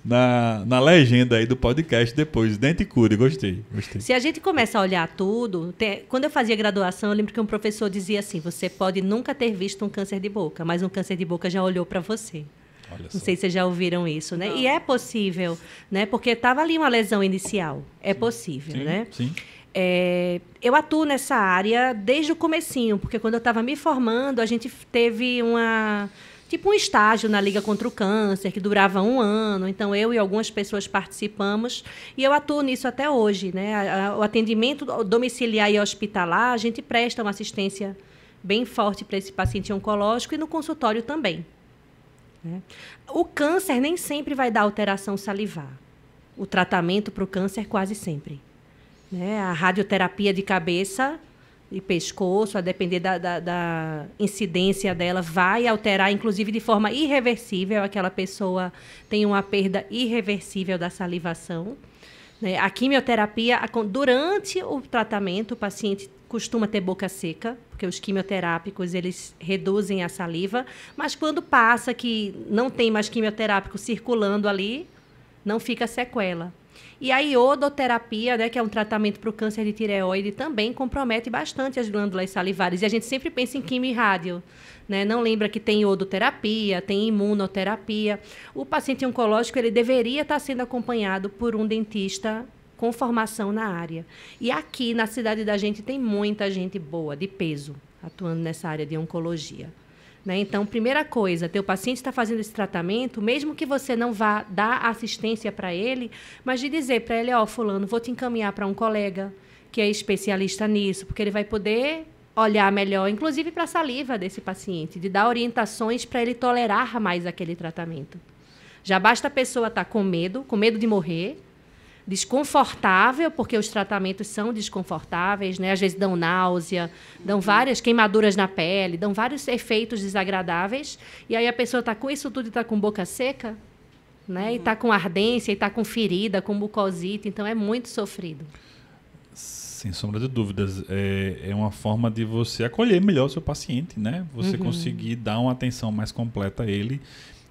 na legenda aí do podcast depois. Denticure, gostei. Se a gente começa a olhar tudo... Quando eu fazia graduação, eu lembro que um professor dizia assim, você pode nunca ter visto um câncer de boca, mas um câncer de boca já olhou para você. Não sei se vocês já ouviram isso, né? Não. E é possível, né? Porque estava ali uma lesão inicial. É possível, sim, né? Sim. Eu atuo nessa área desde o comecinho, porque quando eu estava me formando, a gente teve um estágio na Liga contra o Câncer, que durava 1 ano. Então, eu e algumas pessoas participamos, e eu atuo nisso até hoje, né? O atendimento domiciliar e hospitalar, a gente presta uma assistência bem forte para esse paciente oncológico e no consultório também. Né? O câncer nem sempre vai dar alteração salivar. O tratamento para o câncer, quase sempre. Né? A radioterapia de cabeça e pescoço, a depender da incidência dela, vai alterar, inclusive de forma irreversível, aquela pessoa tem uma perda irreversível da salivação. Né? A quimioterapia, durante o tratamento, o paciente costuma ter boca seca, porque os quimioterápicos eles reduzem a saliva, mas quando passa que não tem mais quimioterápico circulando ali, não fica sequela. E a iodoterapia, né, que é um tratamento para o câncer de tireoide, também compromete bastante as glândulas salivares. E a gente sempre pensa em quimio e rádio, né? Não lembra que tem iodoterapia, tem imunoterapia. O paciente oncológico ele deveria estar sendo acompanhado por um dentista com formação na área. E aqui, na cidade da gente, tem muita gente boa, de peso, atuando nessa área de oncologia. Né? Então, primeira coisa, teu paciente está fazendo esse tratamento, mesmo que você não vá dar assistência para ele, mas de dizer para ele, fulano, vou te encaminhar para um colega que é especialista nisso, porque ele vai poder olhar melhor, inclusive para a saliva desse paciente, de dar orientações para ele tolerar mais aquele tratamento. Já basta a pessoa estar com medo de morrer, desconfortável, porque os tratamentos são desconfortáveis, né? Às vezes dão náusea, dão várias queimaduras na pele, dão vários efeitos desagradáveis. E aí a pessoa está com isso tudo e está com boca seca, né? E está com ardência, e está com ferida, com mucosite. Então, é muito sofrido. Sem sombra de dúvidas. É uma forma de você acolher melhor o seu paciente, né? Você conseguir dar uma atenção mais completa a ele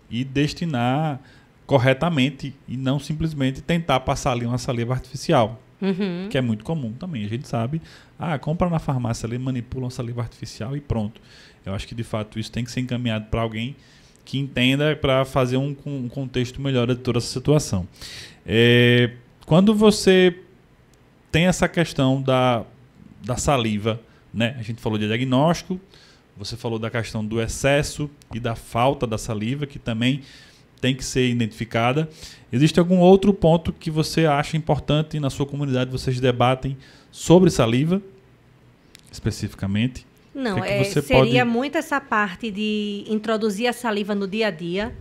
e destinar corretamente e não simplesmente tentar passar ali uma saliva artificial, que é muito comum também. A gente sabe, compra na farmácia ali, manipula uma saliva artificial e pronto. Eu acho que, de fato, isso tem que ser encaminhado para alguém que entenda para fazer um contexto melhor de toda essa situação. Quando você tem essa questão da saliva, né? A gente falou de diagnóstico, você falou da questão do excesso e da falta da saliva, que também tem que ser identificada. Existe algum outro ponto que você acha importante e na sua comunidade vocês debatem sobre saliva, especificamente? Não, seria muito essa parte de introduzir a saliva no dia a dia,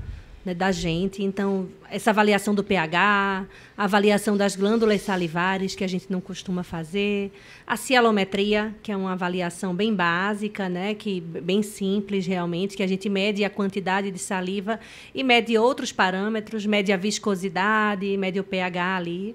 né, da gente. Então, essa avaliação do pH, a avaliação das glândulas salivares, que a gente não costuma fazer, a cialometria, que é uma avaliação bem básica, né, bem simples realmente, que a gente mede a quantidade de saliva e mede outros parâmetros, mede a viscosidade, mede o pH ali.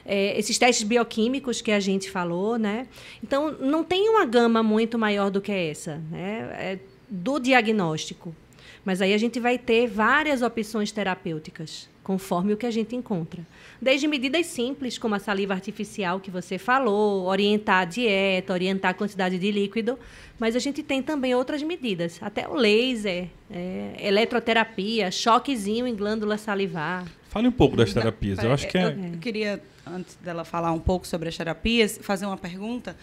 Esses testes bioquímicos que a gente falou, né? Então, não tem uma gama muito maior do que essa, né? Do diagnóstico. Mas aí a gente vai ter várias opções terapêuticas, conforme o que a gente encontra. Desde medidas simples, como a saliva artificial que você falou, orientar a dieta, orientar a quantidade de líquido, mas a gente tem também outras medidas, até o laser, eletroterapia, choquezinho em glândula salivar. Fale um pouco das terapias. Eu acho que eu queria, antes dela falar um pouco sobre as terapias, fazer uma pergunta,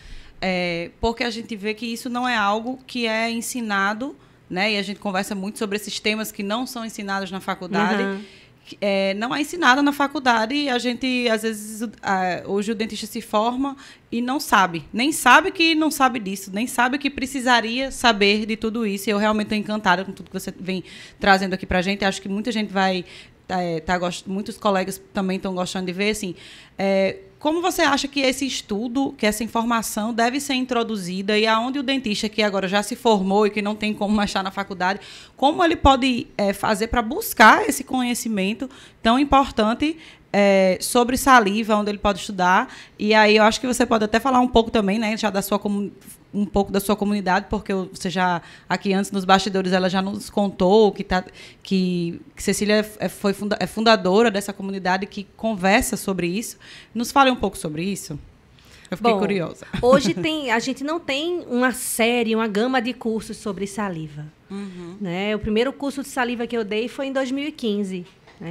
porque a gente vê que isso não é algo que é ensinado, né? E a gente conversa muito sobre esses temas que não são ensinados na faculdade. Não é ensinado na faculdade e a gente, às vezes, hoje o dentista se forma e não sabe. Nem sabe que não sabe disso, nem sabe que precisaria saber de tudo isso. E eu realmente estou encantada com tudo que você vem trazendo aqui para a gente. Acho que muita gente vai... muitos colegas também estão gostando de ver, assim, como você acha que esse estudo, que essa informação deve ser introduzida e aonde o dentista que agora já se formou e que não tem como achar na faculdade, como ele pode fazer para buscar esse conhecimento tão importante sobre saliva, onde ele pode estudar. E aí eu acho que você pode até falar um pouco também, né, já um pouco da sua comunidade, porque você já, aqui antes, nos bastidores, ela já nos contou que Cecília é fundadora dessa comunidade que conversa sobre isso. Nos fale um pouco sobre isso. Eu fiquei curiosa. Hoje a gente não tem uma série, uma gama de cursos sobre saliva. Né? O primeiro curso de saliva que eu dei foi em 2015.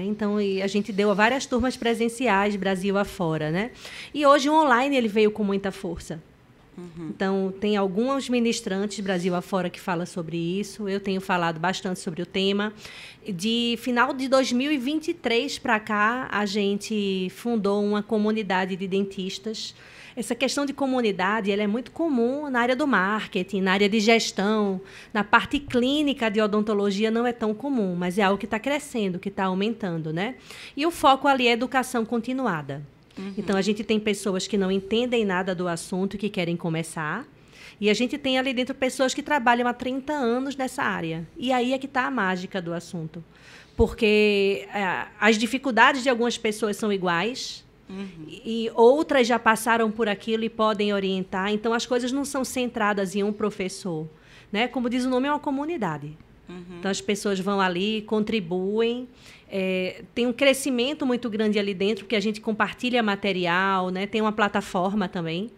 Então, a gente deu a várias turmas presenciais, Brasil afora. Né? E hoje o online ele veio com muita força. Então, tem alguns ministrantes Brasil afora que falam sobre isso. Eu tenho falado bastante sobre o tema. De final de 2023 para cá, a gente fundou uma comunidade de dentistas. Essa questão de comunidade ela é muito comum na área do marketing, na área de gestão. Na parte clínica de odontologia não é tão comum, mas é algo que está crescendo, que está aumentando, né? E o foco ali é educação continuada. Então, a gente tem pessoas que não entendem nada do assunto e que querem começar. E a gente tem ali dentro pessoas que trabalham há 30 anos nessa área. E aí é que está a mágica do assunto. Porque as dificuldades de algumas pessoas são iguais e outras já passaram por aquilo e podem orientar. Então, as coisas não são centradas em um professor. Né? Como diz o nome, é uma comunidade. Então, as pessoas vão ali, contribuem. Tem um crescimento muito grande ali dentro, porque a gente compartilha material, né? Tem uma plataforma também,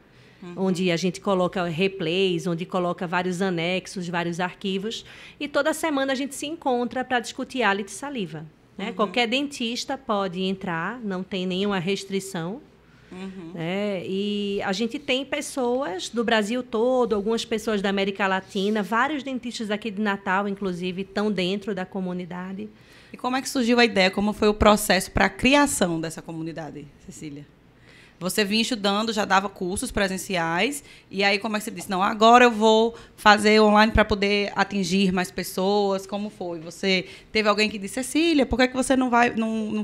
onde a gente coloca replays, onde coloca vários anexos, vários arquivos. E toda semana a gente se encontra para discutir hálito e saliva. Né? Qualquer dentista pode entrar, não tem nenhuma restrição. E a gente tem pessoas do Brasil todo, algumas pessoas da América Latina, vários dentistas aqui de Natal, inclusive, estão dentro da comunidade. E como é que surgiu a ideia? Como foi o processo para a criação dessa comunidade, Cecília? Você vinha estudando, já dava cursos presenciais, e aí como é que você disse? Não, agora eu vou fazer online para poder atingir mais pessoas. Como foi? Você teve alguém que disse, Cecília, por que você não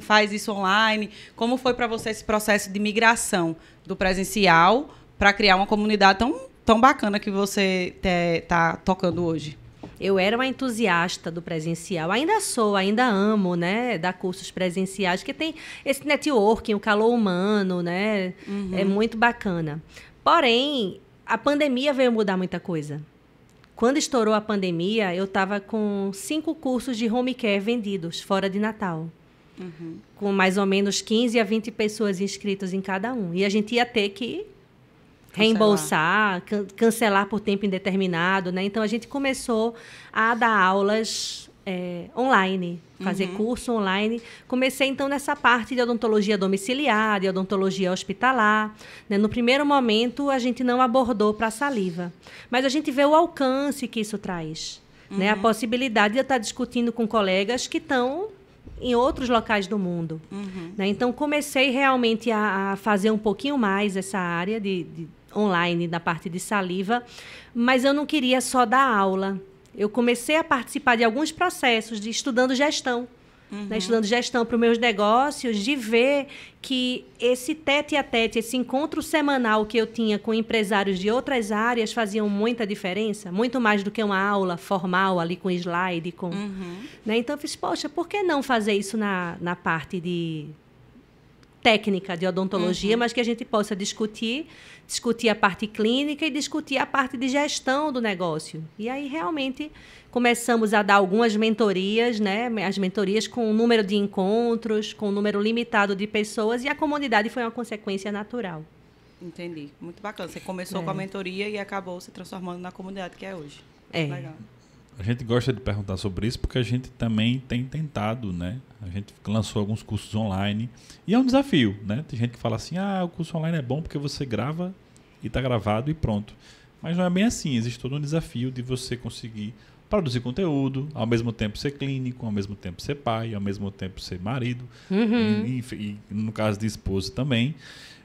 faz isso online? Como foi para você esse processo de migração do presencial para criar uma comunidade tão bacana que você está tocando hoje? Eu era uma entusiasta do presencial, ainda sou, ainda amo, né, dar cursos presenciais, que tem esse networking, o calor humano, né, é muito bacana. Porém, a pandemia veio mudar muita coisa. Quando estourou a pandemia, eu estava com 5 cursos de home care vendidos, fora de Natal. Com mais ou menos 15 a 20 pessoas inscritas em cada um. E a gente ia ter que reembolsar, cancelar por tempo indeterminado, né? Então, a gente começou a dar aulas online, fazer curso online. Comecei, então, nessa parte de odontologia domiciliar, de odontologia hospitalar. Né? No primeiro momento, a gente não abordou para a saliva. Mas a gente vê o alcance que isso traz. Né? A possibilidade de eu estar discutindo com colegas que estão em outros locais do mundo. Né? Então, comecei realmente a fazer um pouquinho mais essa área de online, da parte de saliva, mas eu não queria só dar aula. Eu comecei a participar de alguns processos de estudando gestão. Né? Estudando gestão para os meus negócios, de ver que esse tete-a-tete, esse encontro semanal que eu tinha com empresários de outras áreas faziam muita diferença, muito mais do que uma aula formal ali com slide. Né? Então, eu fiz, poxa, por que não fazer isso na parte de técnica de odontologia, mas que a gente possa discutir a parte clínica e discutir a parte de gestão do negócio. E aí, realmente, começamos a dar algumas mentorias, né? As mentorias com um número de encontros, com um número limitado de pessoas, e a comunidade foi uma consequência natural. Entendi. Muito bacana. Você começou com a mentoria e acabou se transformando na comunidade que é hoje. Legal. A gente gosta de perguntar sobre isso porque a gente também tem tentado, né? A gente lançou alguns cursos online e é um desafio, né? Tem gente que fala assim, o curso online é bom porque você grava e está gravado e pronto. Mas não é bem assim, existe todo um desafio de você conseguir produzir conteúdo, ao mesmo tempo ser clínico, ao mesmo tempo ser pai, ao mesmo tempo ser marido, e no caso de esposa também.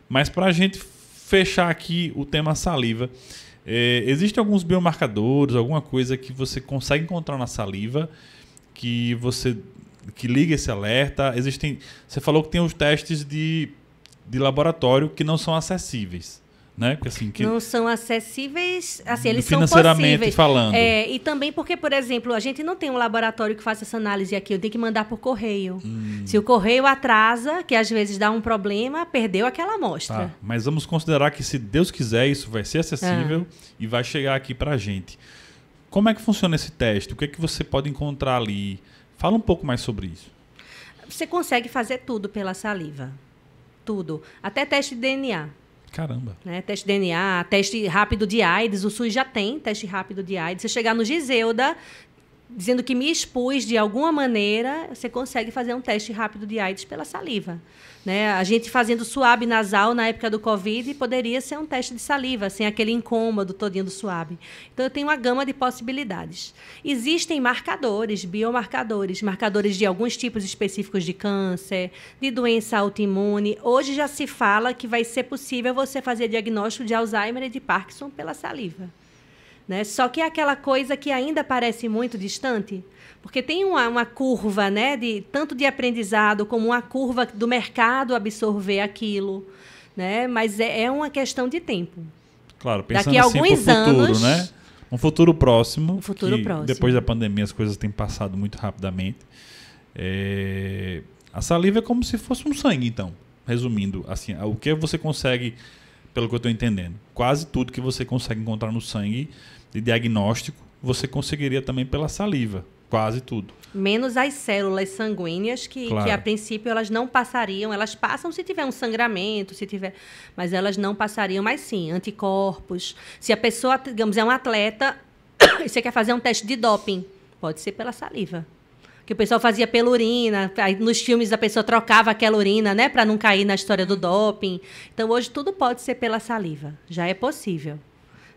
Mas para a gente fechar aqui o tema saliva, existem alguns biomarcadores, alguma coisa que você consegue encontrar na saliva que liga esse alerta? Você falou que tem os testes de laboratório que não são acessíveis, né? Porque, assim, não são acessíveis, assim, eles são financeiramente possíveis. Falando. E também porque, por exemplo, a gente não tem um laboratório que faça essa análise aqui, eu tenho que mandar por correio. Se o correio atrasa, que às vezes dá um problema, perdeu aquela amostra. Tá, mas vamos considerar que, se Deus quiser, isso vai ser acessível e vai chegar aqui pra gente. Como é que funciona esse teste? O que é que você pode encontrar ali? Fala um pouco mais sobre isso. Você consegue fazer tudo pela saliva. Tudo. Até teste de DNA. Caramba. Né? Teste de DNA, teste rápido de AIDS. O SUS já tem teste rápido de AIDS. Você chegar no Giseuda, dizendo que me expus de alguma maneira, você consegue fazer um teste rápido de AIDS pela saliva. Né? A gente fazendo suave nasal na época do Covid poderia ser um teste de saliva, sem aquele incômodo todinho do suave. Então, eu tenho uma gama de possibilidades. Existem marcadores, biomarcadores, marcadores de alguns tipos específicos de câncer, de doença autoimune. Hoje já se fala que vai ser possível você fazer diagnóstico de Alzheimer e de Parkinson pela saliva. Né? Só que é aquela coisa que ainda parece muito distante, porque tem uma curva, né, tanto de aprendizado como uma curva do mercado absorver aquilo, né? Mas é uma questão de tempo. Claro, pensando daqui a assim alguns pro futuro, anos, né? Um futuro próximo. Um futuro próximo. Depois da pandemia as coisas têm passado muito rapidamente. A saliva é como se fosse um sangue, então. Resumindo, assim, o que você consegue, pelo que eu estou entendendo, quase tudo que você consegue encontrar no sangue de diagnóstico, você conseguiria também pela saliva. Quase tudo. Menos as células sanguíneas, que a princípio elas não passariam. Elas passam se tiver um sangramento, mas elas não passariam. Mas sim, anticorpos. Se a pessoa, digamos, é um atleta e você quer fazer um teste de doping, pode ser pela saliva. Que o pessoal fazia pela urina. Aí, nos filmes a pessoa trocava aquela urina, né, para não cair na história do doping. Então, hoje tudo pode ser pela saliva. Já é possível.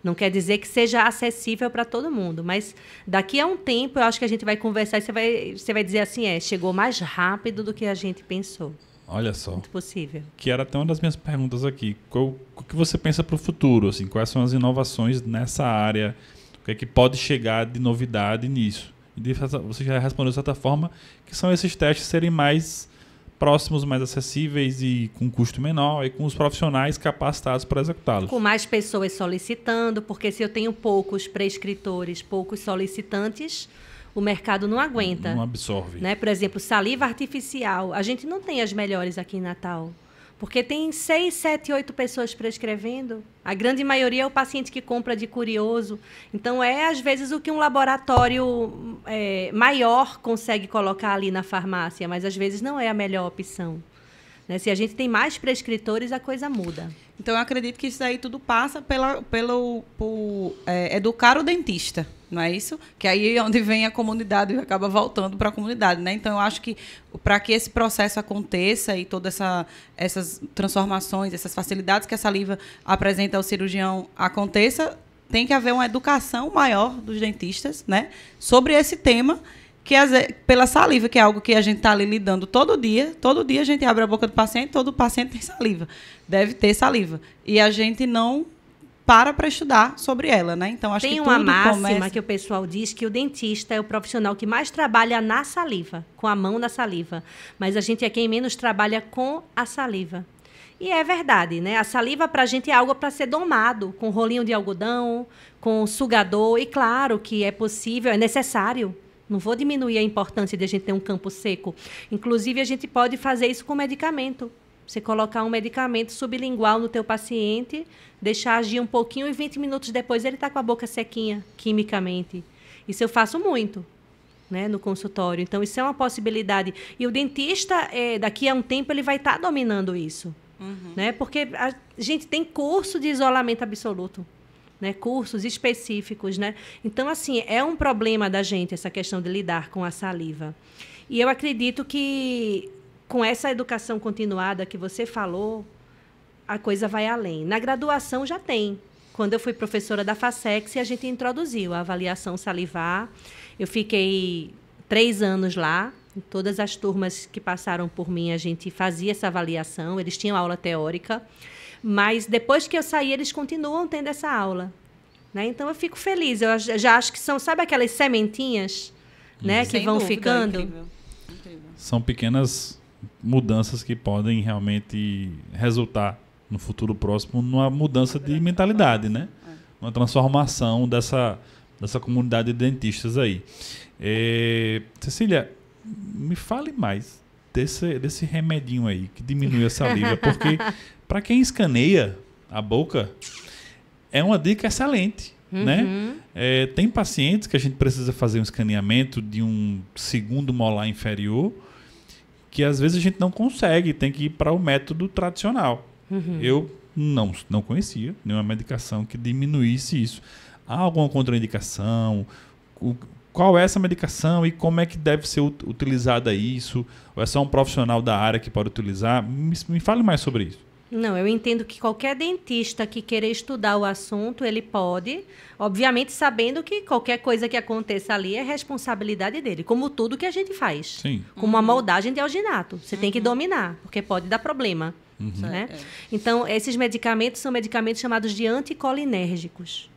Não quer dizer que seja acessível para todo mundo, mas daqui a um tempo eu acho que a gente vai conversar e você vai dizer assim, chegou mais rápido do que a gente pensou. Olha só. Muito possível. Que era até uma das minhas perguntas aqui. O que você pensa para o futuro? Assim, quais são as inovações nessa área? O que é que pode chegar de novidade nisso? E você já respondeu de certa forma que são esses testes serem mais próximos, mais acessíveis e com custo menor e com os profissionais capacitados para executá-los. Com mais pessoas solicitando, porque se eu tenho poucos prescritores, poucos solicitantes, o mercado não aguenta. Não absorve. Né? Por exemplo, saliva artificial. A gente não tem as melhores aqui em Natal. Porque tem 6, 7, 8 pessoas prescrevendo. A grande maioria é o paciente que compra de curioso. Então, às vezes, o que um laboratório maior consegue colocar ali na farmácia, mas, às vezes, não é a melhor opção. Né? Se a gente tem mais prescritores, a coisa muda. Então, eu acredito que isso aí tudo passa por educar o dentista, não é isso? Que aí é onde vem a comunidade e acaba voltando para a comunidade, né? Então, eu acho que para que esse processo aconteça e todas essas transformações, essas facilidades que a saliva apresenta ao cirurgião aconteça, tem que haver uma educação maior dos dentistas, né? Sobre esse tema, que pela saliva, que é algo que a gente está ali lidando todo dia a gente abre a boca do paciente, todo paciente tem saliva, deve ter saliva. E a gente não para estudar sobre ela, né? Então, acho que tudo tem uma máxima que o pessoal diz que o dentista é o profissional que mais trabalha na saliva, com a mão na saliva. Mas a gente é quem menos trabalha com a saliva. E é verdade, né? A saliva para a gente é algo para ser domado, com rolinho de algodão, com sugador. E claro que é possível, é necessário. Não vou diminuir a importância de a gente ter um campo seco. Inclusive, a gente pode fazer isso com medicamento. Você colocar um medicamento sublingual no teu paciente, deixar agir um pouquinho e 20 minutos depois ele está com a boca sequinha, quimicamente. Isso eu faço muito, né, no consultório. Então, isso é uma possibilidade. E o dentista, daqui a um tempo, ele vai estar dominando isso. Né? Porque a gente tem curso de isolamento absoluto. Né, cursos específicos, né? Então, assim, é um problema da gente essa questão de lidar com a saliva. E eu acredito que com essa educação continuada que você falou, a coisa vai além. Na graduação já tem. Quando eu fui professora da FASEX, a gente introduziu a avaliação salivar. Eu fiquei 3 anos lá. Em todas as turmas que passaram por mim, a gente fazia essa avaliação. Eles tinham aula teórica. Mas, depois que eu saí, eles continuam tendo essa aula. Né? Então, eu fico feliz. Eu já acho que são, sabe aquelas sementinhas, né, que vão ficando? Incrível. Incrível. São pequenas mudanças que podem realmente resultar, no futuro próximo, numa mudança de mentalidade, né? Uma transformação dessa comunidade de dentistas aí. Cecília, me fale mais desse remedinho aí, que diminui a saliva, porque para quem escaneia a boca, é uma dica excelente, né? Tem pacientes que a gente precisa fazer um escaneamento de um segundo molar inferior, que às vezes a gente não consegue, tem que ir para o método tradicional. Eu não conhecia nenhuma medicação que diminuísse isso. Há alguma contraindicação? Qual é essa medicação e como é que deve ser utilizada isso? Ou é só um profissional da área que pode utilizar? Me fale mais sobre isso. Não, eu entendo que qualquer dentista que queira estudar o assunto, ele pode, obviamente sabendo que qualquer coisa que aconteça ali é responsabilidade dele, como tudo que a gente faz. Sim. Como a moldagem de alginato. Você tem que dominar, porque pode dar problema. Né? Então, esses medicamentos são medicamentos chamados de anticolinérgicos.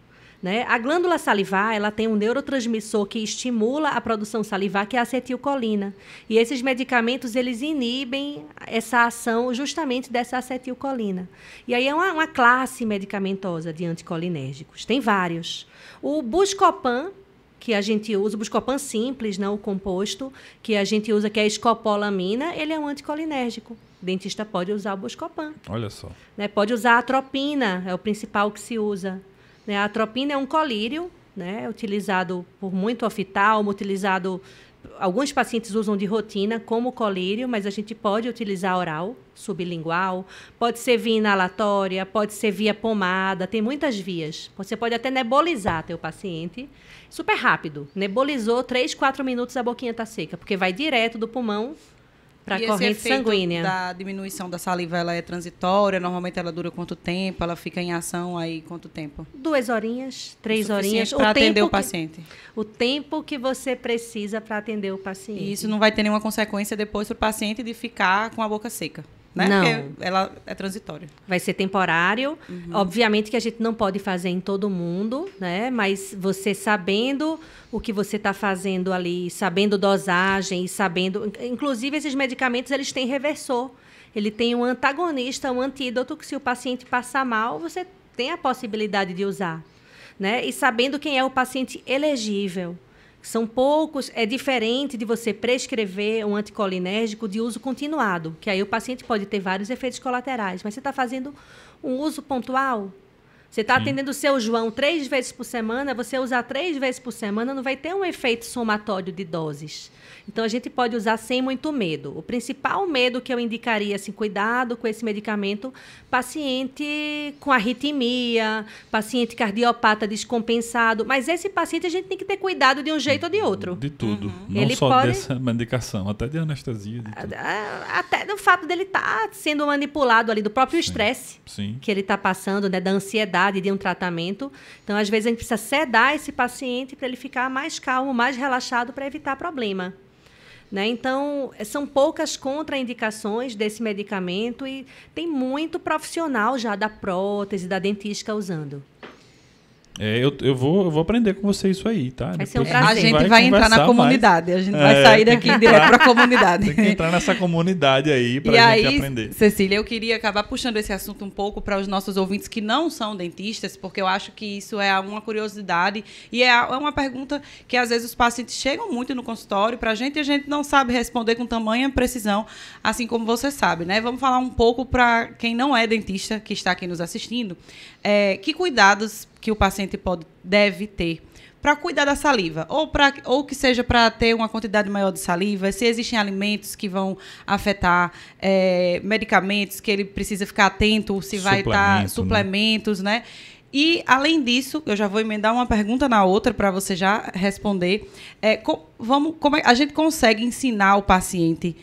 Né? A glândula salivar, ela tem um neurotransmissor que estimula a produção salivar, que é a acetilcolina. E esses medicamentos, eles inibem essa ação justamente dessa acetilcolina. E aí é uma classe medicamentosa de anticolinérgicos. Tem vários. O Buscopan, que a gente usa, o Buscopan simples, não o composto, que a gente usa, que é a escopolamina, ele é um anticolinérgico. O dentista pode usar o Buscopan. Olha só. Né? Pode usar a atropina, é o principal que se usa. A atropina é um colírio, né, utilizado por muito oftalmo, alguns pacientes usam de rotina como colírio, mas a gente pode utilizar oral, sublingual, pode ser via inalatória, pode ser via pomada, tem muitas vias. Você pode até nebulizar teu paciente, super rápido. Nebulizou, 3, 4 minutos a boquinha está seca, porque vai direto do pulmão para a E corrente esse efeito sanguínea. da diminuição da saliva, ela é transitória? Normalmente ela dura quanto tempo? Ela fica em ação aí quanto tempo? 2 horinhas, 3 horinhas. Para atender o que- paciente. O tempo que você precisa para atender o paciente. E isso não vai ter nenhuma consequência depois para o paciente de ficar com a boca seca, né? Não. Porque ela é transitória. Vai ser temporário. Obviamente que a gente não pode fazer em todo mundo, né? Mas você sabendo o que você está fazendo ali, sabendo dosagem e sabendo... Inclusive, esses medicamentos, eles têm reversor. Ele tem um antagonista, um antídoto, que se o paciente passar mal, você tem a possibilidade de usar, né? E sabendo quem é o paciente elegível. São poucos, é diferente de você prescrever um anticolinérgico de uso continuado, que aí o paciente pode ter vários efeitos colaterais, mas você está fazendo um uso pontual. Você está atendendo o seu João 3 vezes por semana, você usar 3 vezes por semana não vai ter um efeito somatório de doses. Então, a gente pode usar sem muito medo. O principal medo que eu indicaria, assim, cuidado com esse medicamento, paciente com arritmia, paciente cardiopata descompensado. Mas esse paciente a gente tem que ter cuidado de um jeito ou de outro. De tudo. Não Ele só pode- dessa medicação, até de anestesia. De tudo. Até do fato dele estar sendo manipulado ali, do próprio estresse Sim. que ele está passando, né, da ansiedade de um tratamento. Então, às vezes, a gente precisa sedar esse paciente para ele ficar mais calmo, mais relaxado, para evitar problema. Né? Então, são poucas contraindicações desse medicamento e tem muito profissional já da prótese, da dentística usando. Eu vou aprender com você isso aí, tá? Vai ser um Depois prazer. A gente vai entrar na conversar comunidade. A gente vai É. sair daqui direto para a comunidade. mais. Tem que entrar nessa comunidade aí E pra gente aí, aprender. Cecília, eu queria acabar puxando esse assunto um pouco para os nossos ouvintes que não são dentistas, porque eu acho que isso é uma curiosidade e é uma pergunta que às vezes os pacientes chegam muito no consultório para a gente e a gente não sabe responder com tamanha precisão, assim como você sabe, né? Vamos falar um pouco para quem não é dentista que está aqui nos assistindo, que cuidados que o paciente deve ter para cuidar da saliva, ou que seja para ter uma quantidade maior de saliva, se existem alimentos que vão afetar medicamentos que ele precisa ficar atento, se vai estar suplementos, né? E, além disso, eu já vou emendar uma pergunta na outra para você já responder. Como a gente consegue ensinar o paciente,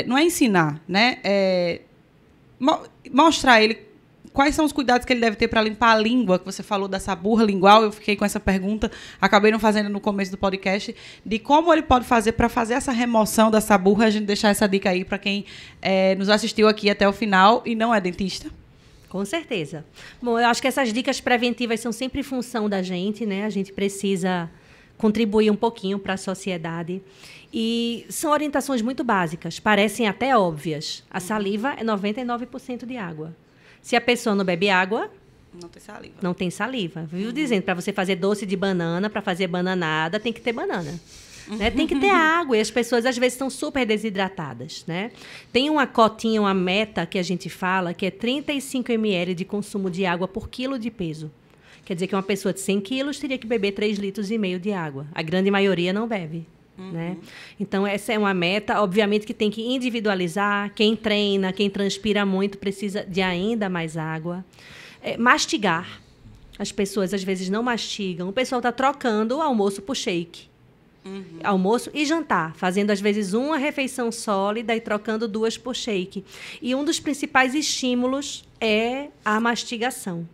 não é ensinar, né? Mostrar a ele quais são os cuidados que ele deve ter para limpar a língua, que você falou dessa burra lingual, eu fiquei com essa pergunta, acabei não fazendo no começo do podcast, de como ele pode fazer para fazer essa remoção dessa burra, a gente deixar essa dica aí para quem nos assistiu aqui até o final e não é dentista. Com certeza. Bom, eu acho que essas dicas preventivas são sempre função da gente, né? A gente precisa contribuir um pouquinho para a sociedade. E são orientações muito básicas, parecem até óbvias. A saliva é 99% de água. Se a pessoa não bebe água, não tem saliva. Não tem saliva. Viu dizendo, para você fazer doce de banana, para fazer bananada, tem que ter banana. Né? Tem que ter água. E as pessoas, às vezes, estão super desidratadas. Né? Tem uma cotinha, uma meta que a gente fala, que é 35 ml de consumo de água por quilo de peso. Quer dizer que uma pessoa de 100 quilos teria que beber 3,5 litros de água. A grande maioria não bebe. Né? Então, essa é uma meta. Obviamente que tem que individualizar. Quem treina, quem transpira muito, precisa de ainda mais água. Mastigar. As pessoas, às vezes, não mastigam. O pessoal está trocando o almoço por shake. Almoço e jantar. Fazendo, às vezes, uma refeição sólida e trocando 2 por shake. E um dos principais estímulos é a mastigação.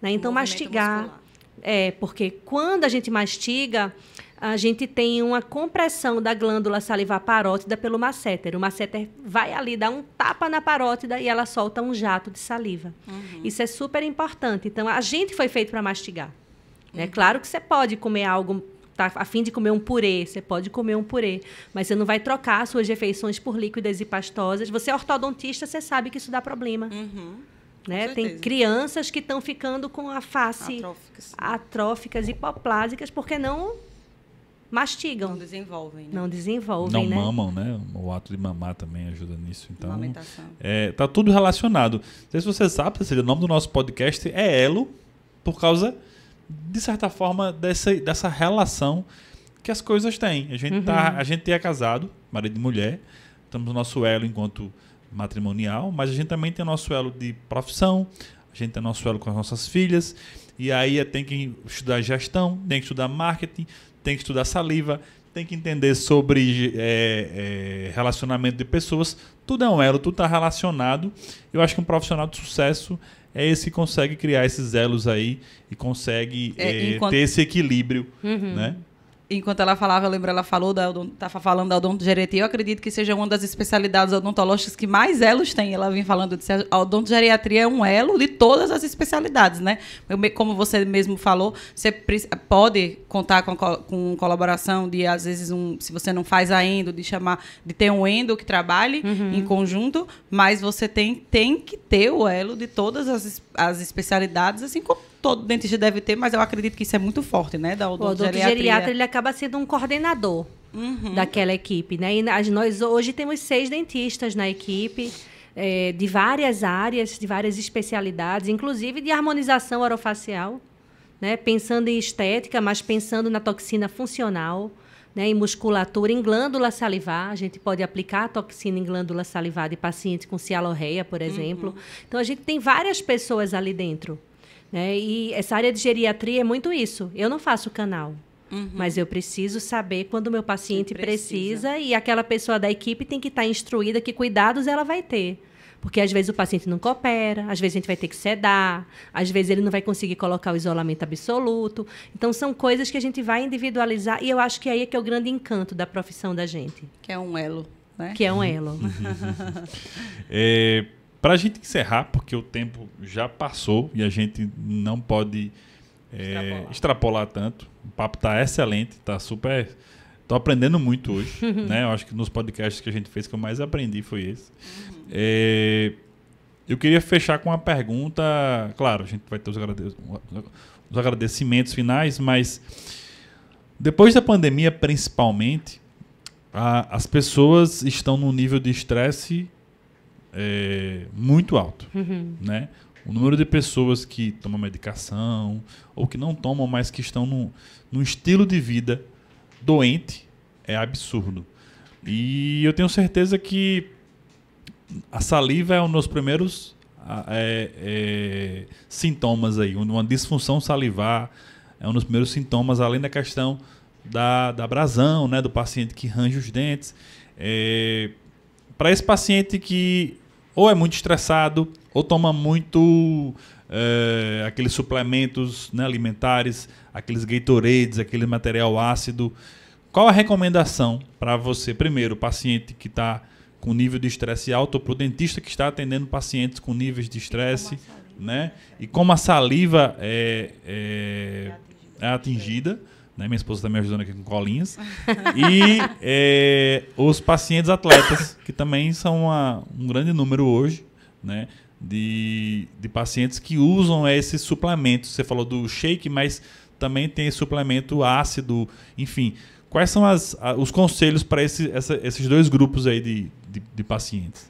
Né? Então, mastigar... muscular. Porque quando a gente mastiga, a gente tem uma compressão da glândula salivar parótida pelo masséter. O masséter vai ali, dá um tapa na parótida e ela solta um jato de saliva. Isso é super importante. Então, a gente foi feito para mastigar. Né? Claro que você pode comer algo, tá a fim de comer um purê, você pode comer um purê, mas você não vai trocar suas refeições por líquidas e pastosas. Você é ortodontista, você sabe que isso dá problema. Né? Tem crianças que estão ficando com a face atróficas, hipoplásicas, porque não mastigam. Não desenvolvem. Né? Não desenvolvem, não né? mamam, né? O ato de mamar também ajuda nisso. Então, Amamentação. Tá tudo relacionado. Não sei se você sabe, Cecília, o nome do nosso podcast é Elo, por causa, de certa forma, dessa relação que as coisas têm. A gente é casado, marido e mulher, estamos no nosso elo enquanto matrimonial, mas a gente também tem o nosso elo de profissão, a gente tem o nosso elo com as nossas filhas, e aí tem que estudar gestão, tem que estudar marketing, tem que estudar saliva, tem que entender sobre relacionamento de pessoas. Tudo é um elo, tudo está relacionado. Eu acho que um profissional de sucesso é esse que consegue criar esses elos aí e consegue ter esse equilíbrio, né? Enquanto ela falava, eu lembro, ela estava falando da odontogeriatria, eu acredito que seja uma das especialidades odontológicas que mais elos tem. Ela vinha falando de a odontogeriatria é um elo de todas as especialidades, né? Como você mesmo falou, você pode contar com colaboração de, às vezes, se você não faz a endo, de ter um endo que trabalhe em conjunto, mas você tem que ter o elo de todas as especialidades, assim como todo dentista deve ter, mas eu acredito que isso é muito forte, né? Da odontogeriatria. O odontogeriatra, ele acaba sendo um coordenador daquela equipe, né? E nós hoje temos 6 dentistas na equipe, de várias áreas, de várias especialidades, inclusive de harmonização orofacial, né? Pensando em estética, mas pensando na toxina funcional, né? Em musculatura, em glândula salivar. A gente pode aplicar a toxina em glândula salivar de pacientes com cialorreia, por exemplo. Então, a gente tem várias pessoas ali dentro. Né? E essa área de geriatria é muito isso. Eu não faço canal, mas eu preciso saber quando o meu paciente precisa e aquela pessoa da equipe tem que estar instruída que cuidados ela vai ter. Porque às vezes o paciente não coopera, às vezes a gente vai ter que sedar, às vezes ele não vai conseguir colocar o isolamento absoluto. Então, são coisas que a gente vai individualizar e eu acho que aí é que é o grande encanto da profissão da gente. Que é um elo, né? Que é um elo. Para a gente encerrar, porque o tempo já passou e a gente não pode extrapolar tanto. O papo está excelente, está super... Estou aprendendo muito hoje. Né? Eu acho que nos podcasts que a gente fez, que eu mais aprendi foi esse. Eu queria fechar com uma pergunta. Claro, a gente vai ter os agradecimentos finais, mas depois da pandemia, principalmente, as pessoas estão num nível de estresse muito alto, né? O número de pessoas que tomam medicação ou que não tomam, mas que estão num estilo de vida doente é absurdo. E eu tenho certeza que a saliva é um dos primeiros sintomas aí. Uma disfunção salivar é um dos primeiros sintomas, além da questão da abrasão, né, do paciente que range os dentes. Para esse paciente que ou é muito estressado, ou toma muito aqueles suplementos, né, alimentares, aqueles Gatorades, aquele material ácido, qual a recomendação para você? Primeiro, o paciente que está com nível de estresse alto, ou para o dentista que está atendendo pacientes com níveis de estresse, né? E como a saliva é atingida. Né? Minha esposa está me ajudando aqui com colinhas. E os pacientes atletas, que também são um grande número hoje, né? de pacientes que usam esses suplementos. Você falou do shake, mas também tem esse suplemento ácido. Enfim, quais são os conselhos para esses dois grupos aí de pacientes?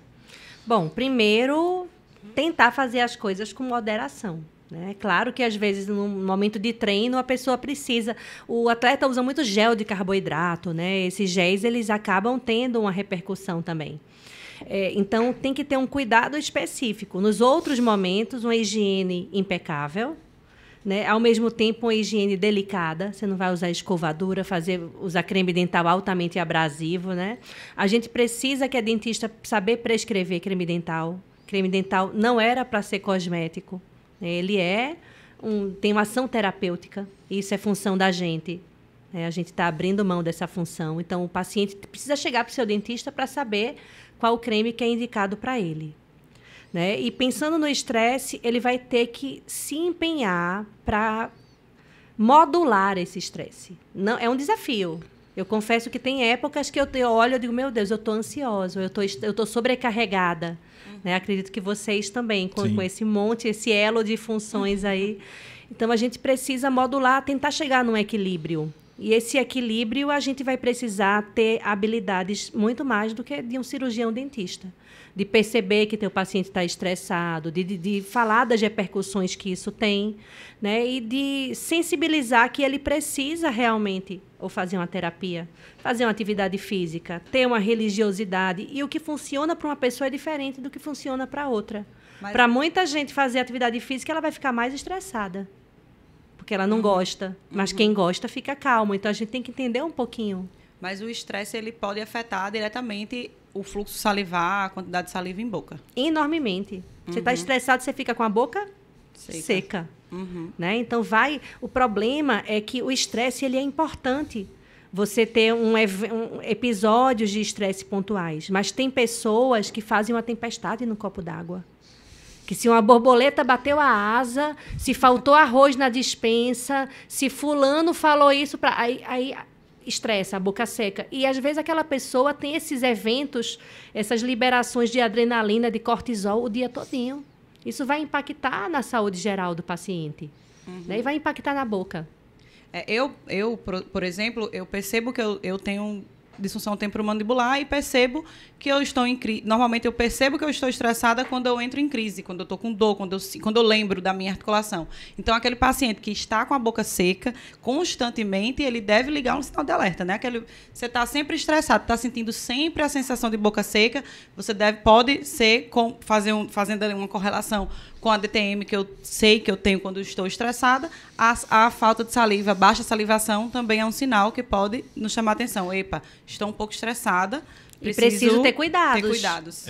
Bom, primeiro, tentar fazer as coisas com moderação. É claro que, às vezes, no momento de treino, a pessoa precisa... O atleta usa muito gel de carboidrato, né? Esses géis, eles acabam tendo uma repercussão também. Então, tem que ter um cuidado específico. Nos outros momentos, uma higiene impecável, né? Ao mesmo tempo, uma higiene delicada. Você não vai usar escovadura, usar creme dental altamente abrasivo, né? A gente precisa que a dentista saber prescrever creme dental. Creme dental não era para ser cosmético. Ele tem uma ação terapêutica, e isso é função da gente. A gente está abrindo mão dessa função. Então, o paciente precisa chegar para o seu dentista para saber qual o creme que é indicado para ele. Né? E pensando no estresse, ele vai ter que se empenhar para modular esse estresse. Não, é um desafio. Eu confesso que tem épocas que eu olho e digo, meu Deus, eu estou ansiosa, eu estou sobrecarregada. Né? Acredito que vocês também, com esse esse elo de funções aí. Então, a gente precisa modular, tentar chegar num equilíbrio. E esse equilíbrio, a gente vai precisar ter habilidades muito mais do que de um cirurgião dentista. De perceber que teu paciente está estressado, de falar das repercussões que isso tem, né? E de sensibilizar que ele precisa realmente ou fazer uma terapia, fazer uma atividade física, ter uma religiosidade. E o que funciona para uma pessoa é diferente do que funciona para outra. Para muita gente fazer atividade física, ela vai ficar mais estressada, porque ela não gosta. Mas quem gosta fica calmo. Então, a gente tem que entender um pouquinho. Mas o estresse ele pode afetar diretamente o fluxo salivar, a quantidade de saliva em boca. Enormemente. Você está estressado, você fica com a boca seca. Né? Então, o problema é que o estresse ele é importante. Você ter episódios de estresse pontuais. Mas tem pessoas que fazem uma tempestade no copo d'água. Que se uma borboleta bateu a asa, se faltou arroz na despensa, se fulano falou isso, aí estressa, a boca seca. E, às vezes, aquela pessoa tem esses eventos, essas liberações de adrenalina, de cortisol, o dia todinho. Isso vai impactar na saúde geral do paciente. Né? E vai impactar na boca. Por exemplo, eu percebo que eu tenho disfunção temporomandibular e percebo que eu estou em crise. Normalmente eu percebo que eu estou estressada quando eu entro em crise, quando eu estou com dor, quando eu lembro da minha articulação. Então, aquele paciente que está com a boca seca, constantemente, ele deve ligar um sinal de alerta, né? Você está sempre estressado, está sentindo sempre a sensação de boca seca, você pode ser fazendo ali uma correlação com a DTM que eu sei que eu tenho quando eu estou estressada, a falta de saliva, baixa salivação também é um sinal que pode nos chamar a atenção. Epa, estou um pouco estressada, preciso ter cuidados.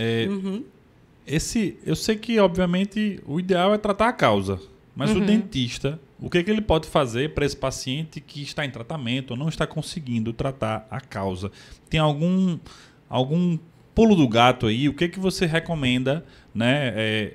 Eu sei que, obviamente, o ideal é tratar a causa. Mas o dentista, o que ele pode fazer para esse paciente que está em tratamento ou não está conseguindo tratar a causa? Tem algum pulo do gato aí? O que você recomenda? Né?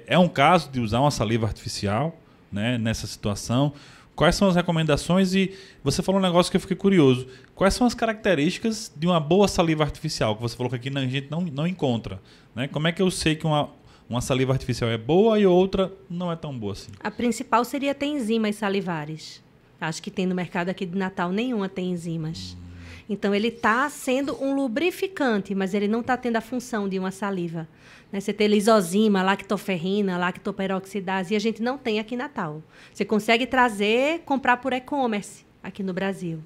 É um caso de usar uma saliva artificial, né, nessa situação? Quais são as recomendações? E você falou um negócio que eu fiquei curioso. Quais são as características de uma boa saliva artificial? Que você falou que aqui a gente não encontra. Né? Como é que eu sei que uma saliva artificial é boa e outra não é tão boa assim? A principal seria ter enzimas salivares. Acho que tem no mercado aqui de Natal, nenhuma tem enzimas. Então, ele está sendo um lubrificante, mas ele não está tendo a função de uma saliva. Né? Você tem lisozima, lactoferrina, lactoperoxidase, e a gente não tem aqui em Natal. Você consegue comprar por e-commerce aqui no Brasil.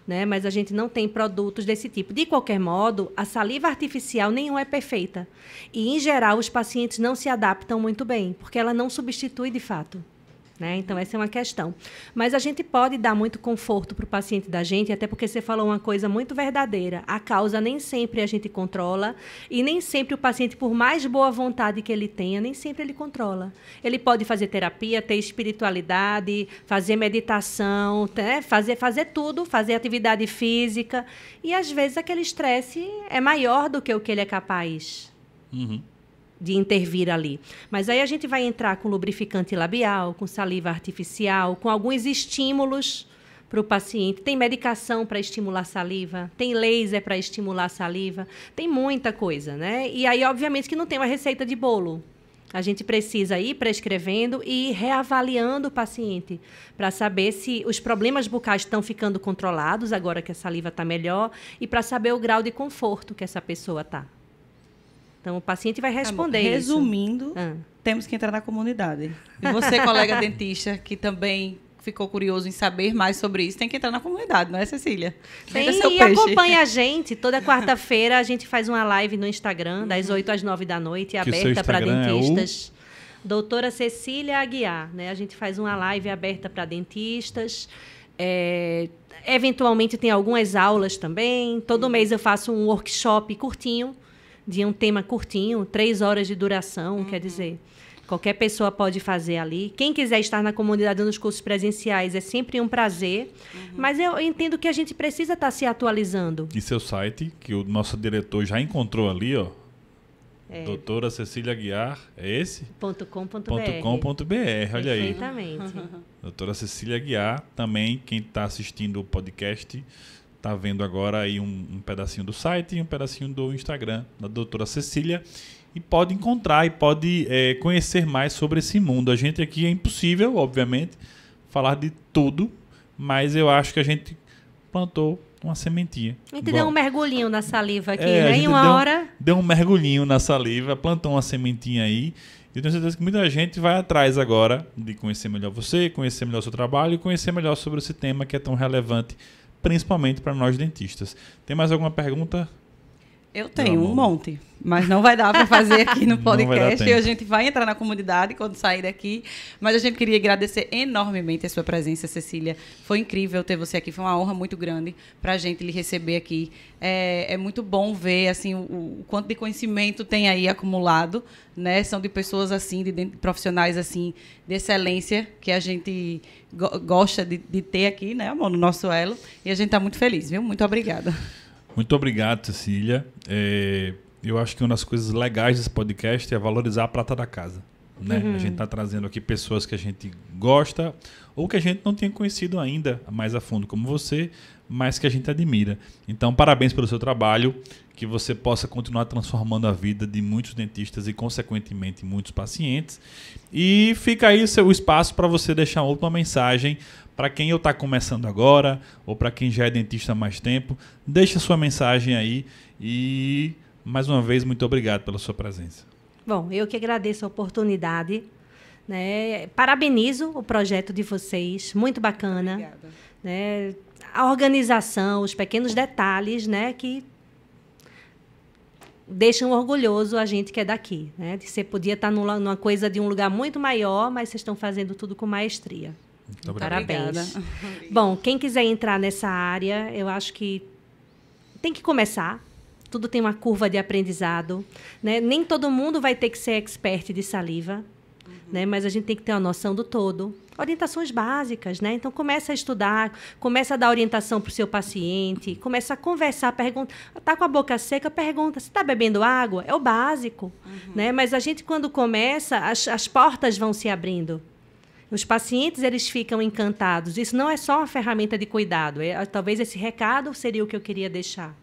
Né? Mas a gente não tem produtos desse tipo. De qualquer modo, a saliva artificial nenhuma é perfeita. E, em geral, os pacientes não se adaptam muito bem, porque ela não substitui de fato. Né? Então, essa é uma questão. Mas a gente pode dar muito conforto para o paciente da gente, até porque você falou uma coisa muito verdadeira. A causa nem sempre a gente controla e nem sempre o paciente, por mais boa vontade que ele tenha, nem sempre ele controla. Ele pode fazer terapia, ter espiritualidade, fazer meditação, né? fazer tudo, fazer atividade física. E, às vezes, aquele estresse é maior do que o que ele é capaz de intervir ali. Mas aí a gente vai entrar com lubrificante labial, com saliva artificial, com alguns estímulos para o paciente. Tem medicação para estimular a saliva, tem laser para estimular a saliva, tem muita coisa, né? E aí, obviamente, que não tem uma receita de bolo. A gente precisa ir prescrevendo e ir reavaliando o paciente para saber se os problemas bucais estão ficando controlados agora que a saliva está melhor e para saber o grau de conforto que essa pessoa está. Então, o paciente vai responder isso. Resumindo, temos que entrar na comunidade. E você, colega dentista, que também ficou curioso em saber mais sobre isso, tem que entrar na comunidade, não é, Cecília? E acompanha a gente. Toda quarta-feira a gente faz uma live no Instagram, das 8 às 9 da noite, aberta para dentistas. Doutora Cecília Aguiar. Né? A gente faz uma live aberta para dentistas. Eventualmente tem algumas aulas também. Todo mês eu faço um workshop curtinho, de um tema curtinho, 3 horas de duração, quer dizer, qualquer pessoa pode fazer ali. Quem quiser estar na comunidade nos cursos presenciais é sempre um prazer, mas eu entendo que a gente precisa estar se atualizando. E seu site, que o nosso diretor já encontrou ali, ó, doutora Cecília Aguiar, é esse? .com.br, olha aí. Perfeitamente. Doutora Cecília Aguiar, também, quem está assistindo o podcast, está vendo agora aí um pedacinho do site e um pedacinho do Instagram da doutora Cecília e pode encontrar e pode conhecer mais sobre esse mundo. A gente aqui é impossível, obviamente, falar de tudo, mas eu acho que a gente plantou uma sementinha. A gente deu um mergulhinho na saliva aqui, né? Em uma hora. Deu um mergulhinho na saliva, plantou uma sementinha aí. E eu tenho certeza que muita gente vai atrás agora de conhecer melhor você, conhecer melhor o seu trabalho e conhecer melhor sobre esse tema que é tão relevante, principalmente para nós dentistas. Tem mais alguma pergunta? Eu tenho um monte, mas não vai dar para fazer aqui no podcast. E a gente vai entrar na comunidade quando sair daqui. Mas a gente queria agradecer enormemente a sua presença, Cecília. Foi incrível ter você aqui. Foi uma honra muito grande para a gente lhe receber aqui. É muito bom ver assim, o quanto de conhecimento tem aí acumulado, né? São de pessoas assim, de profissionais assim, de excelência, que a gente gosta de ter aqui, né, amor, no nosso Elo. E a gente está muito feliz, viu? Muito obrigada. Muito obrigado, Cecília. Eu acho que uma das coisas legais desse podcast é valorizar a prata da casa. Né? A gente está trazendo aqui pessoas que a gente gosta ou que a gente não tinha conhecido ainda mais a fundo, como você, mas que a gente admira. Então, parabéns pelo seu trabalho, que você possa continuar transformando a vida de muitos dentistas e, consequentemente, muitos pacientes. E fica aí o espaço para você deixar uma última mensagem para quem eu está começando agora ou para quem já é dentista há mais tempo. Deixa sua mensagem aí e, mais uma vez, muito obrigado pela sua presença. Bom, eu que agradeço a oportunidade, né? Parabenizo o projeto de vocês, muito bacana. Obrigada. Né? A organização, os pequenos detalhes, né, que deixam orgulhoso a gente que é daqui. Né? Você podia estar numa coisa de um lugar muito maior, mas vocês estão fazendo tudo com maestria. Muito Parabéns. Bom, quem quiser entrar nessa área, eu acho que tem que começar. Tudo tem uma curva de aprendizado. Né? Nem todo mundo vai ter que ser expert de saliva, né? Mas a gente tem que ter uma noção do todo. Orientações básicas, né? Então, começa a estudar, começa a dar orientação para o seu paciente, começa a conversar, pergunta. Está com a boca seca, pergunta, você está bebendo água? É o básico. Né? Mas a gente, quando começa, as portas vão se abrindo. Os pacientes, eles ficam encantados. Isso não é só uma ferramenta de cuidado. Talvez esse recado seria o que eu queria deixar.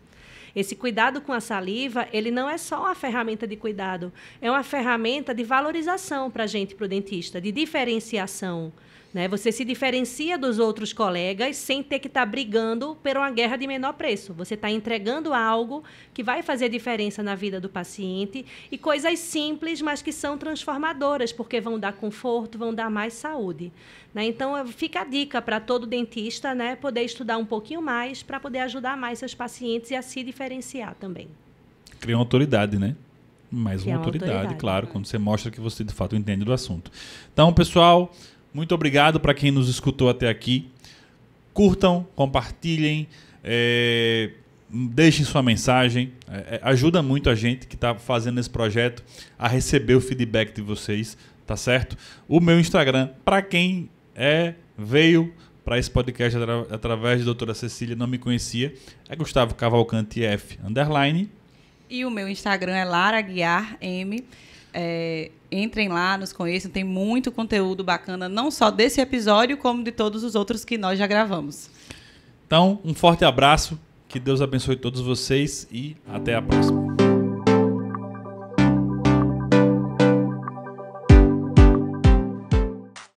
Esse cuidado com a saliva, ele não é só uma ferramenta de cuidado, é uma ferramenta de valorização para a gente, para o dentista, de diferenciação. Né? Você se diferencia dos outros colegas sem ter que estar brigando por uma guerra de menor preço. Você está entregando algo que vai fazer diferença na vida do paciente e coisas simples, mas que são transformadoras, porque vão dar conforto, vão dar mais saúde. Né? Então, fica a dica para todo dentista, né, poder estudar um pouquinho mais para poder ajudar mais seus pacientes e a se diferenciar também. Cria uma autoridade, né? Mais uma autoridade, claro, quando você mostra que você, de fato, entende do assunto. Então, pessoal, muito obrigado para quem nos escutou até aqui. Curtam, compartilhem, deixem sua mensagem. Ajuda muito a gente que está fazendo esse projeto a receber o feedback de vocês, tá certo? O meu Instagram, para quem veio para esse podcast através de doutora Cecília, não me conhecia, é Gustavo Cavalcante F _. E o meu Instagram é Lara Guiar M. Entrem lá, nos conheçam, tem muito conteúdo bacana, não só desse episódio, como de todos os outros que nós já gravamos. Então, um forte abraço, que Deus abençoe todos vocês e até a próxima.